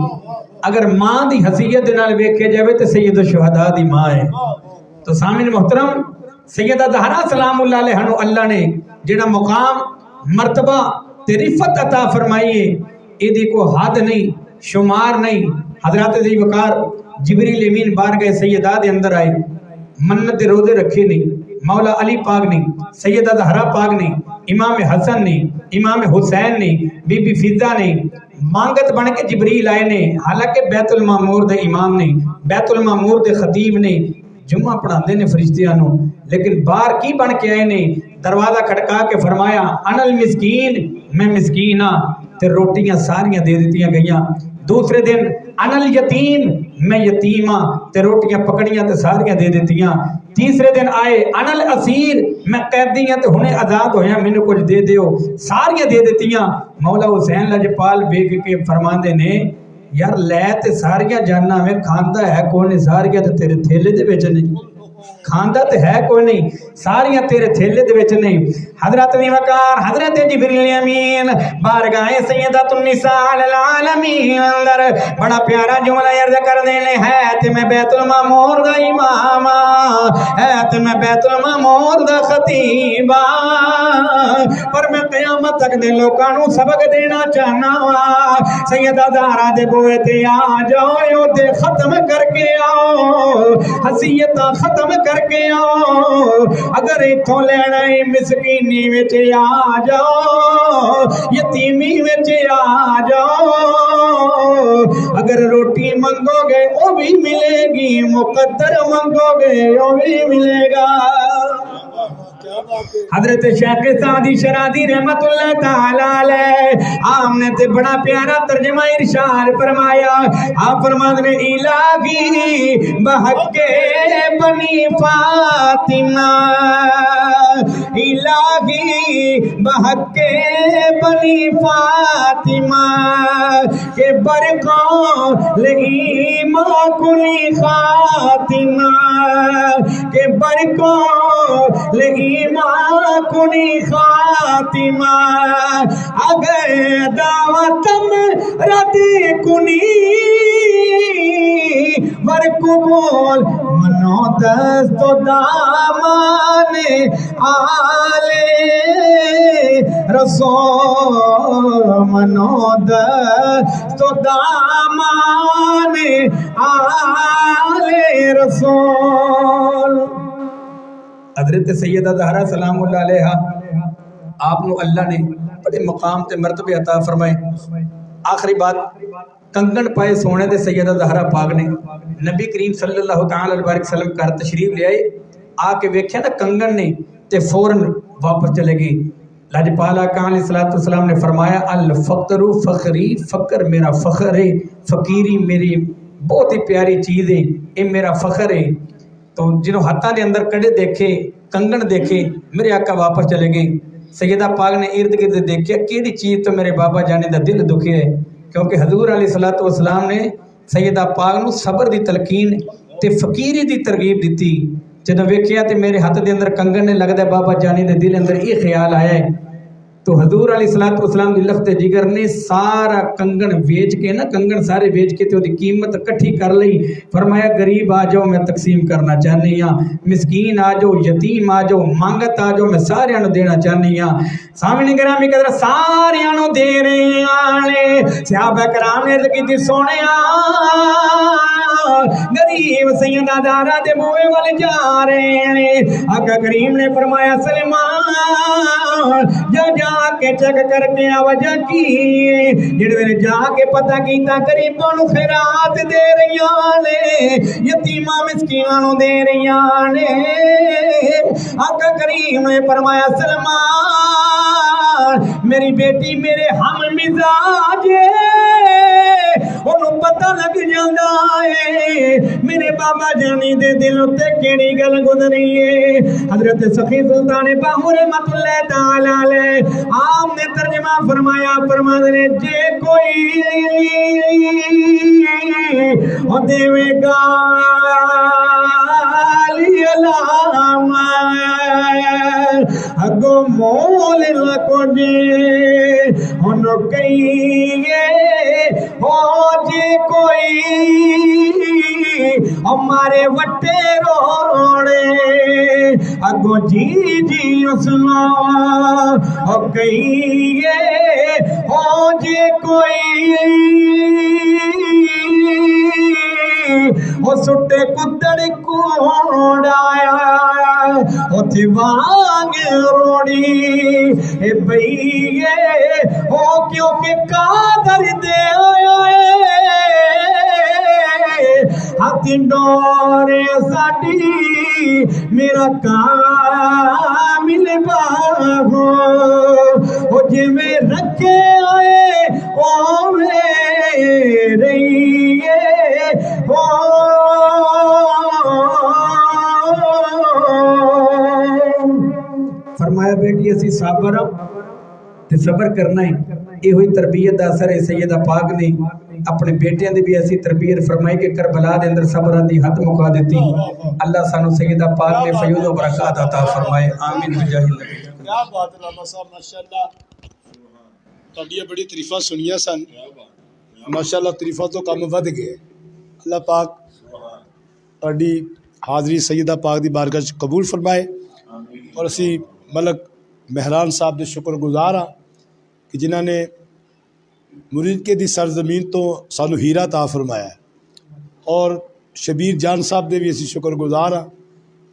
S4: اگر ماں دی حیثیت دے نال ویکھے جائے تے سید الشہداء دی ماں ہے. تو سامعین محترم سیدہ زہرا سلام اللہ علیہ اللہ نے جڑا مقام مرتبہ تے رفت عطا فرمائی ہے یہ دی کو حد نہیں شمار نہیں. حضرات ذی وقار جبریل امین بارگاہ سیدہ دے اندر آئے, منت روزے رکھے نہیں, مولا علی پاک نہیں, سیدہ زہرا پاک نہیں, امام حسن نہیں, امام حسین نہیں, بی بی فضہ نہیں, مانگت بن کے جبریل آئے نے. حالانکہ بیت المعمور دے امام نہیں, بیت المعمور دے خطیب نہیں, جمعہ پڑھا دے نے فرشتیاں نو, لیکن بار کی بن کے آئے نے, دروازہ کھڑکا کے فرمایا انا المسکین میں مسکین ہاں, تے روٹیاں ساریاں دے دیتیاں گئیاں. دوسرے دن انا الیتیم میں یتیم ہاں, تے روٹیاں پکڑیاں تے ساریاں دے دیتیاں. تیسرے دن آئے انا الاسیر میں قیدی ہاں تے ہنے آزاد ہویا مینوں کچھ دے دیو, ساریاں دے دیتیاں. مولا حسین لجپال بیگ کے فرماندے نے یار لے تے ساریاں جانا میں کھاندا ہے کوئی نہیں ساریاں تے تیرے تھیلے دے وچ نہیں کھاندا تے ہے کوئی نہیں ساریاں تیرے تھیلے دے وچ نہیں حضرت دی وقار حضرت جبریل امین بارگاہ سیدۃ النساء العالمین اندر بڑا پیارا جملہ عرض کر دینے ہے تے میں بیت المعمور دا امام ہے تے میں بیت المعمور دا خطیب پر میں قیامت تک دے لوکاں نوں سبق دینا چاہنا وا سیدہ زہرا دے بوئے تے آ جاؤ یو تے ختم کر کے آؤ حسیتاں ختم کر کے آؤ اگر اتھوں لینا ہے مسکینی وچ آ جاؤ یتیمی وچ آ جاؤ اگر روٹی منگو گے وہ بھی ملے گی مقدر منگو گے وہ بھی ملے گا حضرت شیخ سعدی شرازی رحمت اللہ تعالی علیہ آپ نے تے بڑا پیارا ترجمہ ارشاد فرمایا آپ فرماتے ہیں الہی بحق بنی فاطمہ الہی بحق بنی فاطمہ کہ برکوں لئیماں کنی خاتمہ کہ برکوں لئیماں کنی خاتمہ اگر دعوتم ردی کنی ورقبول منو دست و دامان آلے رسول منو دست و دامان آلے رسول حضرت سیدہ زہرا سلام اللہ علیہ آپ نو اللہ نے بڑے مقام تے مرتبے عطا فرمائے آخری بات کنگن پائے سونے دے سیدہ زہرا پاک نے نبی کریم صلی اللہ تعالی علیہ وسلم کا تشریف لے آئے آ کے ویکھیا نا کنگن نے تے فوراً واپس چلے گی لاجپالا کان علیہ السلام نے فرمایا الفقر فخری فقر میرا فخر ہے فقیری میری بہت ہی پیاری چیز ہے یہ میرا فخر ہے تو جنہوں ہاتھاں دے اندر کڑے دیکھے کنگن دیکھے میرے آقا واپس چلے گئے سیدہ پاک نے ارد گرد دیکھیا کیڑی چیز تو میرے بابا جانے دا دل دکھے ہے کیونکہ حضور علیہ السلام نے سیدہ پاک نو صبر دی تلقین تے فقیری دی ترغیب دیتی جدوں ویکھیا تے میرے ہاتھ دے اندر کنگن نے لگدا ہے بابا جانے دے دل اندر یہ خیال آیا ہے تو حضور علیہ السلام دی لفظ جگر نے سارا کنگن ویچ کے نا کنگن سارے ویچ کے تے دی قیمت کٹھی کر لئی فرمایا غریب آ جاؤ میں تقسیم کرنا چاہنی ہاں مسکین آ جاؤ یتیم آ جاؤ مانگت آ جاؤ میں سارے نو دینا چاہنی ہاں سامنے گرامی قدر سارے نو دے رہے آنے صحابہ کرام نے عرض کی سونے غریب سیدہ زہرا دے بوئے والے جا رہے ہیں آقا کریم نے فرمایا سلمان جا کے چیک کر کے وجہ کی جڑے نے جا کے پتہ کیتا غریباں نو خیرات دے رہیاں نے یتیماں مسکیناں نو دے رہیاں نے آقا کریم نے فرمایا سلمان میری بیٹی میرے ہم مزاج انہوں پتہ لگ جاندہ ہے میرے بابا جانی دے دل تے کیڑی گل گزری ہے حضرت سخی سلطان باہو رحمت اللہ تعالی علیہ آپ نے ترجمہ فرمایا فرمانے جے کوئی دیوے گالی علامہ اگو مول لکو جے انہوں کہیے ہو جے کوئی ہمارے وٹے روڑے اگو جی جی اسنا ہو کہیے ہو جے کوئی وہ سٹے کدڑ کوڑایا وہ تھی وانگ روڑی اے بھئیے وہ کیونکہ قادر دے آیا ہاتھ ڈورے ساڑی میرا کامل باہو وہ جی میں رکھے آئے وہ میرے فرمایا بیٹی اسی صبر تے صبر کرنا ہے یہ ہوئی تربیت دا اثر ہے سیدہ پاک نے ਆਪਣੇ ਬੇਟਿਆਂ ਦੀ ਵੀ ਐਸੀ ਤਰਬੀਅਤ ਫਰਮਾਈ ਕਿ ਕਰਬਲਾ ਦੇ ਅੰਦਰ ਸਬਰਾਂ ਦੀ ਹੱਦ ਮੁਕਾ ਦਿੱਤੀ। اللہ سانو سیدہ پاک نے فیوض و برکات عطا فرمائے، آمین بجاہ النبی۔
S1: کیا بات ہے لما صاحب، ماشاءاللہ تھوڑی بڑی تعریفاں سنیاں سن، ماشاءاللہ تعریفاں تو کم ود گئے۔ اللہ پاک تھوڑی حاضری سیدہ پاک دی بارگاہ چ قبول فرمائے، اور اسی ملک مہران صاحب دے شکر گزار ہاں کہ جنہاں نے مرید کے دی سرزمین تو سانو ہیرا عطا فرمایا ہے، اور شبیر جان صاحب دے بھی اسی شکر گزار ہاں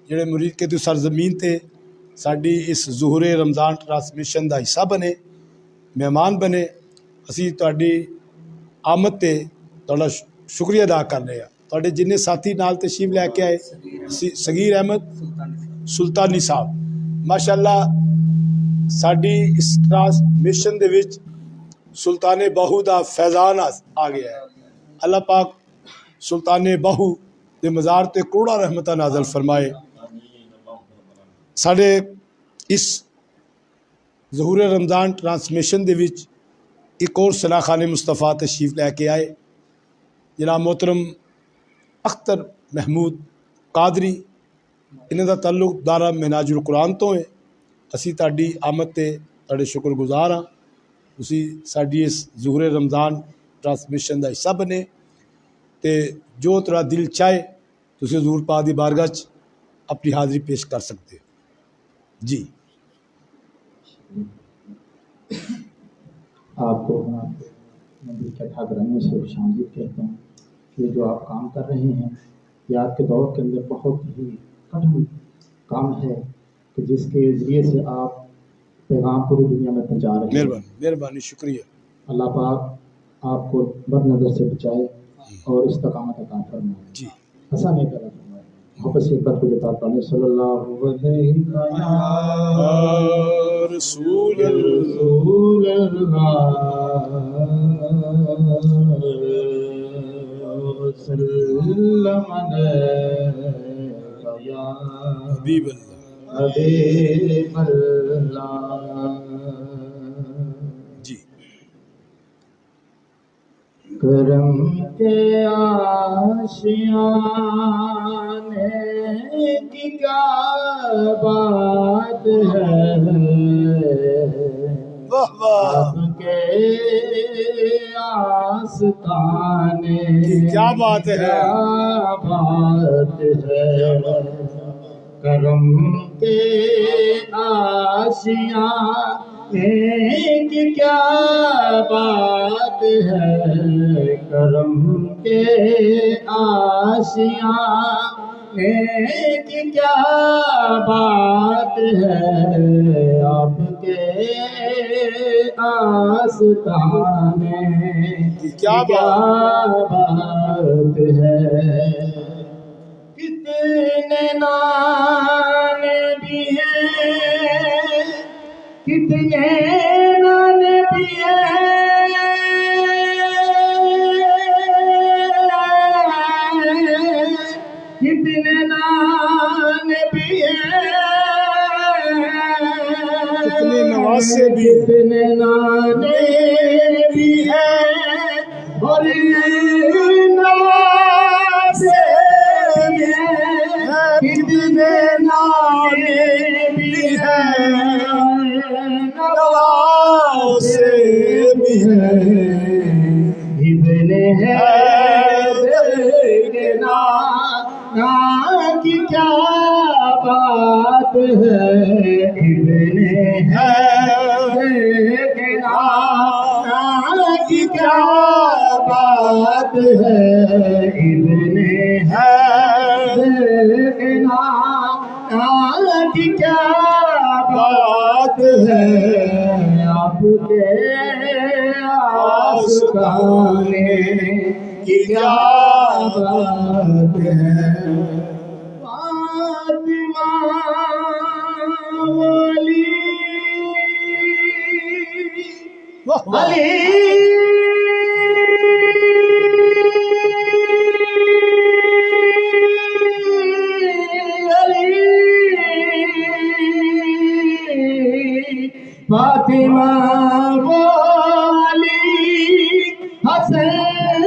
S1: جڑے مرید کے دی سرزمین تے ساڈی اس ظہور رمضان ٹرانسمیشن دا حصہ بنے، مہمان بنے۔ اسی تہاڈی آمد تے تہاڈا شکریہ ادا کرنے ہیں۔ تہاڈے جننے ساتھی نال تشریف لے کے آئے، صغیر احمد سلطانی صاحب، ماشاءاللہ ساڈی اس ٹرانسمیشن دے وچ سلطان باہو دا فیضان آ گیا ہے۔ اللہ پاک سلطان باہو دے مزار تے کروڑا رحمتہ نازل فرمائے۔ ساڈے اس ظہور رمضان ٹرانسمیشن دے وچ ایک اور صلاح خان مصطفیٰ تشریف لے کے آئے، جناب محترم اختر محمود قادری، انہاں دا تعلق دارا مناج القرآن تو ہے۔ اسی تہاڈی آمد تے تہاڈے شکر گزار ہاں، اسی ساڈی اس ظہور رمضان ٹرانسمیشن دا حصہ بنے، تے جو تیرا دل چاہے تسی حضور پاک دی بارگاہ چ اپنی حاضری پیش کر سکتے ہو۔ جی
S6: آپ کو نبی کے ٹھاکرانے سے خوشامدید کہتا ہوں کہ جو آپ کام کر رہے ہیں یہ آج کے دور کے اندر بہت ہی کٹھن کام ہے، کہ جس کے ذریعے سے آپ پیغام پوری دنیا میں پہنچا رہے ہیں۔
S1: مہربانی، شکریہ۔
S6: اللہ پاک آپ کو بد نظر سے بچائے اور استقامت عطا فرمائے،
S1: جی
S6: ایسا نہیں کرا فرمائے۔ محبت سے ایک بات کو جتا پڑھیں، صلی اللہ علیہ
S1: رسول
S6: وسلم
S1: حبیب اللہ،
S6: حبیب اللہ۔
S1: جی
S6: کرم کے آشیانے کی کیا بات ہے،
S1: واہ واہ،
S6: رب کے آستانے
S1: کی کیا بات ہے،
S6: کیا بات ہے، کرم کے آشیانے کی کیا بات ہے، کرم کے آشیانے کی کیا بات ہے، آپ کے آستانے
S1: کی کیا
S6: بات ہے۔ کتنے نانے بھی ہیں، کتنے نانے بھی ہیں، کتنے نانے بھی ہیں،
S1: کتنے نواسے بھی،
S6: کتنے نانے بھی ہیں، اور نواسے بھی ہیں، کتنے نانے بھی ہیں، نواسے بھی ہیں، ابن حیدر کے نانا کی کیا بات ہے، ابن حیدر کے نانا کی کیا بات ہے، ابن حیدر کے نانا کی کیا بات ہے، آپ کے آستانے کی کیا بات ہے، فاطمہ والی علی فاطمہ والی حسن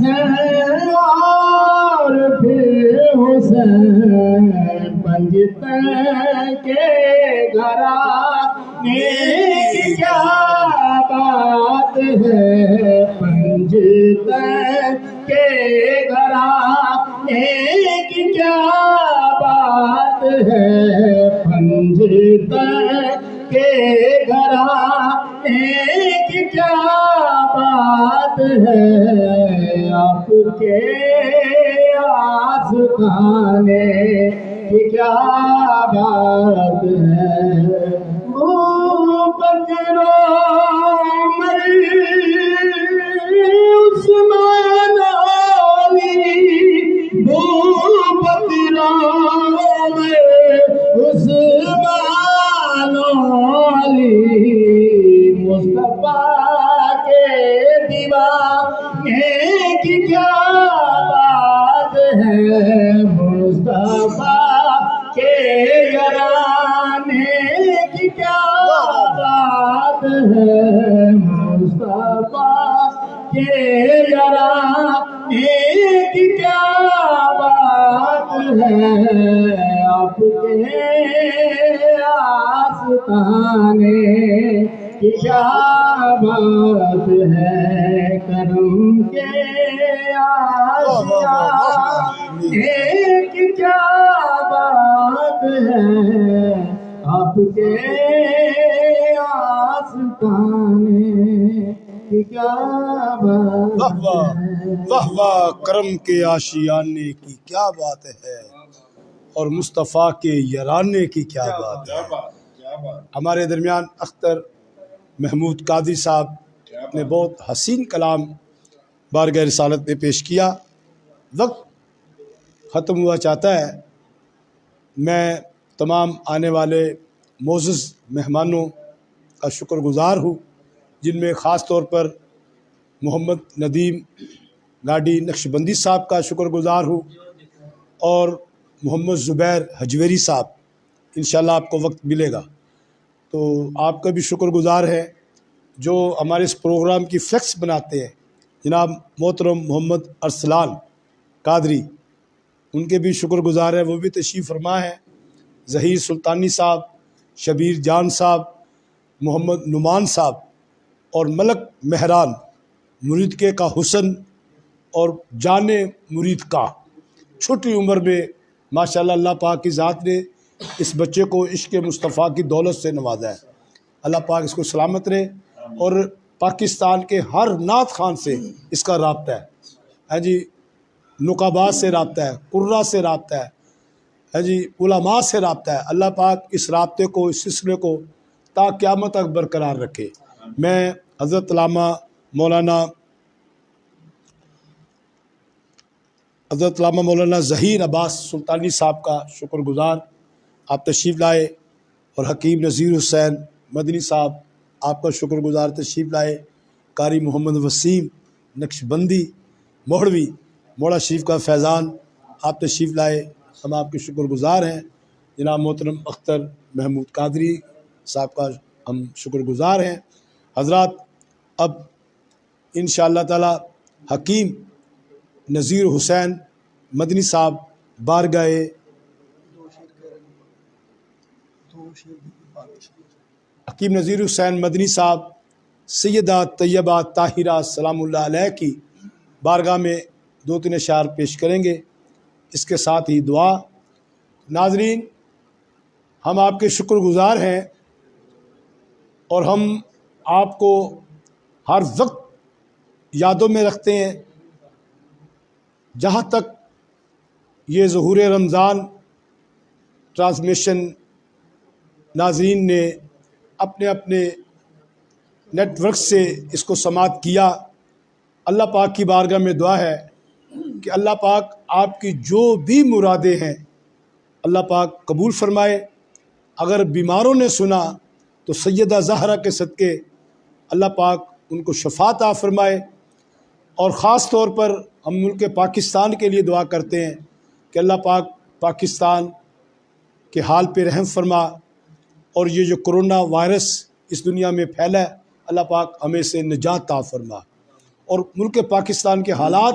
S6: ہیں اور پھر حسین پنجتن کے گھرانے کی کیا بات ہے، پنجتن کے گھرانے کی کیا بات ہے، پنجتن کے گھرانے کی کیا بات ہے، آپ کے آستانے کی کیا بات ہے، وہ بکرو مری عثمان علی، وہ بکرو مری عثمان علی، مصطفیٰ کے دیوانے کی کیا بات ہے، مصطفیٰ کے یارانے کی کیا بات ہے، مصطفیٰ کے یارانے کی کیا بات ہے، آپ کے آستانے کی کیا بات ہے، کرم کے آستانے کی کیا بات ہے، آپ کے آستانے کی کیا بات
S1: واہ واہ
S6: ہے۔
S1: واہ واہ، کرم کے آشیانے کی کیا بات ہے اور مصطفیٰ کے یارانے کی کیا بات ہے۔ ہمارے درمیان اختر محمود قادری صاحب نے بہت حسین کلام بارگاہ رسالت میں پیش کیا۔ وقت ختم ہوا چاہتا ہے، میں تمام آنے والے معزز مہمانوں کا شکر گزار ہوں، جن میں خاص طور پر محمد ندیم گاڑی نقشبندی صاحب کا شکر گزار ہوں، اور محمد زبیر حجویری صاحب، انشاءاللہ آپ کو وقت ملے گا تو آپ کا بھی شکر گزار ہے۔ جو ہمارے اس پروگرام کی فلیکس بناتے ہیں جناب محترم محمد ارسلان قادری، ان کے بھی شکر گزار ہے، وہ بھی تشریف فرما ہے۔ ظہیر سلطانی صاحب، شبیر جان صاحب، محمد نعمان صاحب اور ملک مہران، مرید کے کا حسن اور جان مرید کا، چھوٹی عمر میں ماشاءاللہ اللہ پاک کی ذات نے اس بچے کو عشق مصطفیٰ کی دولت سے نوازا ہے۔ اللہ پاک اس کو سلامت رہے، اور پاکستان کے ہر نعت خان سے اس کا رابطہ ہے، ہاں جی، نقابات سے رابطہ ہے، قرہ سے رابطہ ہے، ہاں جی، علماء سے رابطہ ہے۔ اللہ پاک اس رابطے کو، اس سلسلے کو تا قیامت تک برقرار رکھے۔ میں حضرت علامہ مولانا ظہیر عباس سلطانی صاحب کا شکر گزار، آپ تشریف لائے، اور حکیم نذیر حسین مدنی صاحب آپ کا شکر گزار تشریف لائے، قاری محمد وسیم نقشبندی موڑوی موڑا شریف کا فیضان آپ تشریف لائے، ہم آپ کے شکر گزار ہیں۔ جناب محترم اختر محمود قادری صاحب کا ہم شکر گزار ہیں۔ حضرات، اب انشاءاللہ تعالی حکیم نذیر حسین مدنی صاحب بارگاہ حکیم نذیر حسین مدنی صاحب سیدہ طیبہ طاہرہ سلام اللہ علیہ کی بارگاہ میں 2-3 اشعار پیش کریں گے، اس کے ساتھ ہی دعا۔ ناظرین، ہم آپ کے شکر گزار ہیں، اور ہم آپ کو ہر وقت یادوں میں رکھتے ہیں۔ جہاں تک یہ ظہور رمضان ٹرانسمیشن ناظرین نے اپنے اپنے نیٹ ورک سے اس کو سماعت کیا، اللہ پاک کی بارگاہ میں دعا ہے کہ اللہ پاک آپ کی جو بھی مرادیں ہیں اللہ پاک قبول فرمائے۔ اگر بیماروں نے سنا تو سیدہ زہرا کے صدقے اللہ پاک ان کو شفا عطا فرمائے، اور خاص طور پر ہم ملک پاکستان کے لیے دعا کرتے ہیں کہ اللہ پاک پاکستان کے حال پہ رحم فرما، اور یہ جو کرونا وائرس اس دنیا میں پھیلا ہے اللہ پاک ہمیں سے نجات عطا فرما، اور ملک پاکستان کے حالات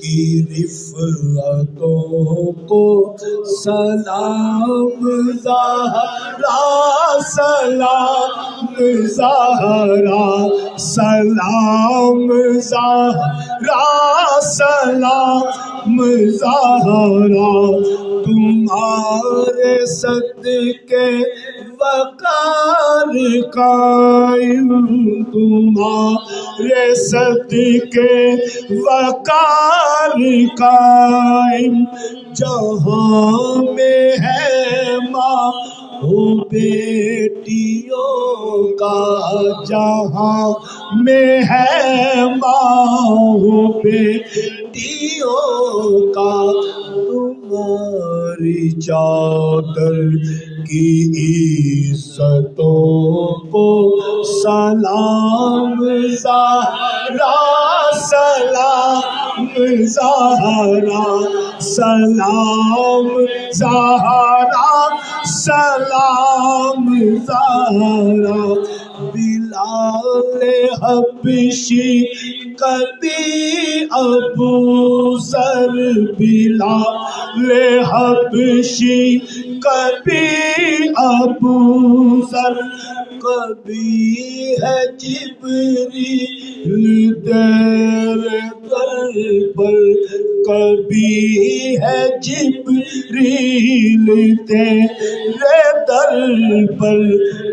S1: کی رفعتوں کو سلام زہرا سلام زہرا سلام زہرا سلام زہرا تمہارے صدقے وقار قائم تمہارے صدقے وقار قائم جہاں میں ہے ماں ہو بیٹیوں کا جہاں میں ہے ماں ہو بیٹیوں کا تمہاری چادر کی عزتوں کو سلام زہرا سلام زہرا سلام زہرا سلام زہرا بلال حبشی کبھی ابو ذر بلال حبشی کبھی ابو ذر کبھی ہے جبریل تیرے در پر کبھی ہے جبریل تیرے در پر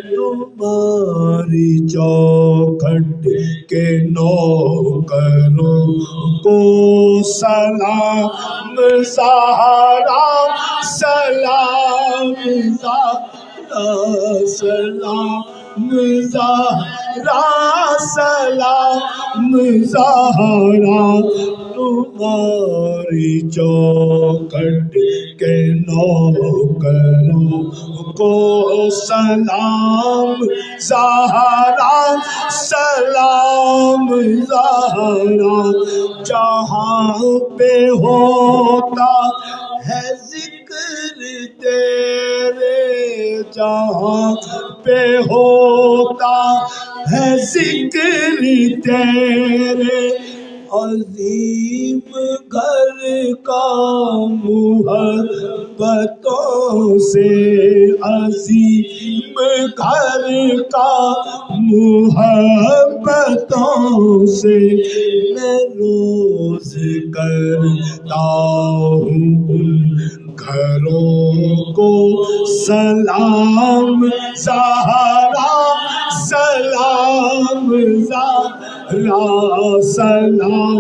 S1: تمہاری چوکھٹ کے نوکروں کو سلام زہرا سلام زہرا سلام زہرا سلام زہرا تمہاری چوکھٹ کے نوکروں کو سلام زہرا سلام زہرا جہاں پہ ہوتا ہے ذکر تیرے جہاں پہ ہوتا ہے ذکر تیرے عظیم گھر کا محبتوں سے عظیم گھر کا محبتوں سے میں روز کرتا ہوں ان گھروں کو سلام زہرا سلام زہرا سلام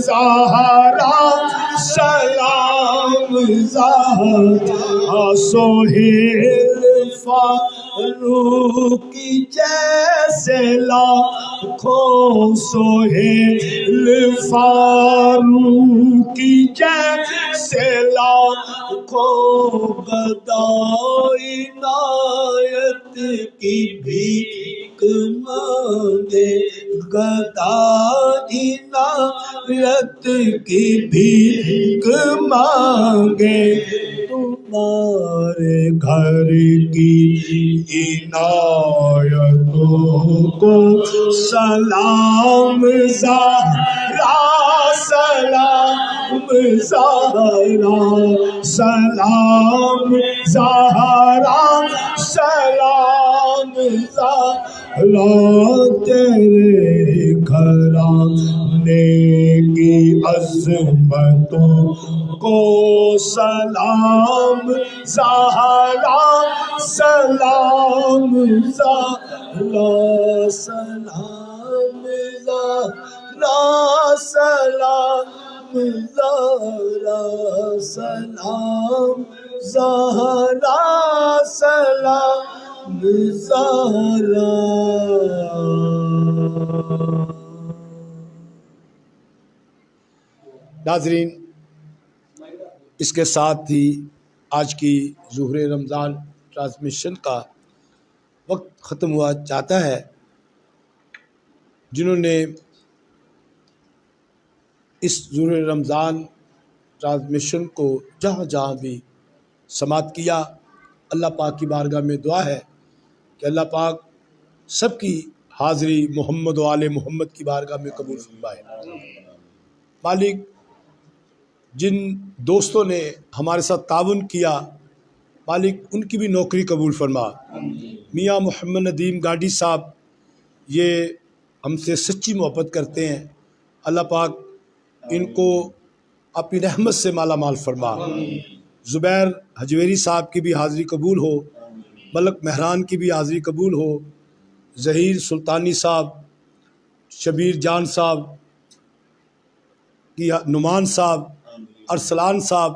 S1: زہرا سلام زہرا سہیل فاروقی جیسے لاکھوں سہیل فاروقی جیسے لاکھوں گدائی عنایت کی بھیک مانگے گدائی عنایت کی بھیک مانگے تمہارے گھر کی عنایتوں کو سلام زہرا سلام زہرا سلام زہرا سلام زہرا تیرے گھرانے کی عظمتوں کو سلام زہرا سلام زہرا سلام زہرا سلام زہرا سلام زہرا سلام زہرا. ناظرین، اس کے ساتھ ہی آج کی ظہور رمضان ٹرانسمیشن کا وقت ختم ہوا چاہتا ہے. جنہوں نے اس ظہور رمضان ٹرانسمیشن کو جہاں جہاں بھی سماعت کیا، اللہ پاک کی بارگاہ میں دعا ہے کہ اللہ پاک سب کی حاضری محمد و آل محمد کی بارگاہ میں قبول فرمائے. مالک جن دوستوں نے ہمارے ساتھ تعاون کیا مالک ان کی بھی نوکری قبول فرما۔ میاں محمد ندیم گاڑی صاحب یہ ہم سے سچی محبت کرتے ہیں، اللہ پاک ان کو اپنی رحمت سے مالا مال فرما۔ زبیر حجویری صاحب کی بھی حاضری قبول ہو، ملک مہران کی بھی حاضری قبول ہو، ظہیر سلطانی صاحب، شبیر جان صاحب کی، نعمان صاحب، ارسلان صاحب،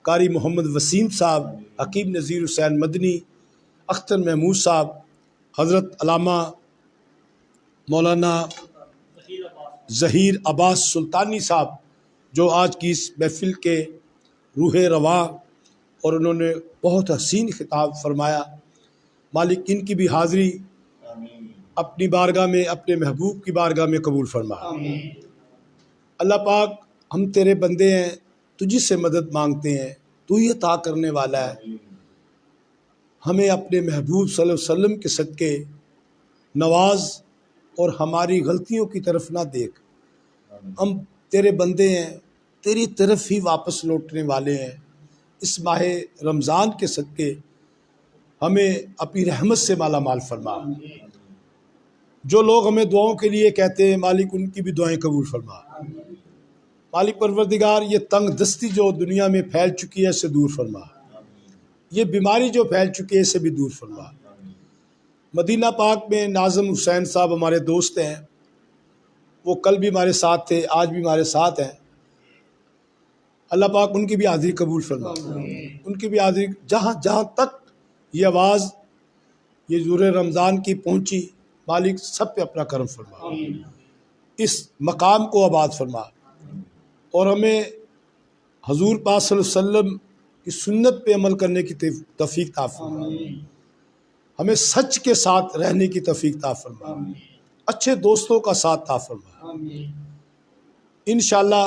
S1: قاری محمد وسیم صاحب، حکیم نذیر حسین مدنی، اختر محمود صاحب، حضرت علامہ مولانا ظہیر عباس سلطانی صاحب جو آج کی اس محفل کے روح رواں، اور انہوں نے بہت حسین خطاب فرمایا، مالک ان کی بھی حاضری اپنی بارگاہ میں، اپنے محبوب کی بارگاہ میں قبول فرما۔ اللہ پاک ہم تیرے بندے ہیں، تجھی سے مدد مانگتے ہیں، تو ہی عطا کرنے والا ہے، ہمیں اپنے محبوب صلی اللہ علیہ وسلم کے صدقے نواز اور ہماری غلطیوں کی طرف نہ دیکھ۔ ہم تیرے بندے ہیں، تیری طرف ہی واپس لوٹنے والے ہیں، اس ماہ رمضان کے صدقے ہمیں اپنی رحمت سے مالا مال فرما۔ جو لوگ ہمیں دعاؤں کے لیے کہتے ہیں مالک ان کی بھی دعائیں قبول فرما۔ مالک پروردگار یہ تنگ دستی جو دنیا میں پھیل چکی ہے اسے دور فرما، یہ بیماری جو پھیل چکی ہے اسے بھی دور فرما۔ مدینہ پاک میں ناظم حسین صاحب ہمارے دوست ہیں، وہ کل بھی ہمارے ساتھ تھے، آج بھی ہمارے ساتھ ہیں، اللہ پاک ان کی بھی حاضری قبول فرما، ان کی بھی حاضری جہاں جہاں تک یہ آواز یہ ظہور رمضان کی پہنچی مالک سب پہ اپنا کرم فرما، اس مقام کو آباد فرما، اور ہمیں حضور پاک صلی اللہ علیہ وسلم کی سنت پہ عمل کرنے کی توفیق عطا فرما، ہمیں سچ کے ساتھ رہنے کی توفیق عطا فرما، اچھے دوستوں کا ساتھ عطا فرما۔ انشاءاللہ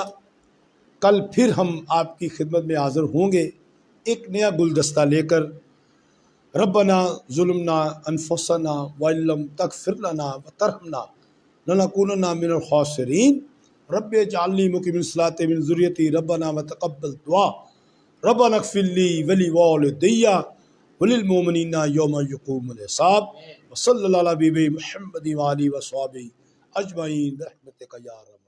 S1: کل پھر ہم آپ کی خدمت میں حاضر ہوں گے ایک نیا گلدستہ لے کر۔ ربنا ظلمنا انفسنا وان لم تغفر لنا وترحمنا لنکونن من الخاسرین رب اجعلنی مقیم الصلاۃ من ذریتی ربنا وتقبل دعا ربنا اغفر لی ولوالدی وللمؤمنین یوم یقوم الحساب وصلی اللہ علی نبی محمد وآلہ وصحبہ اجمعین برحمتک یا رب۔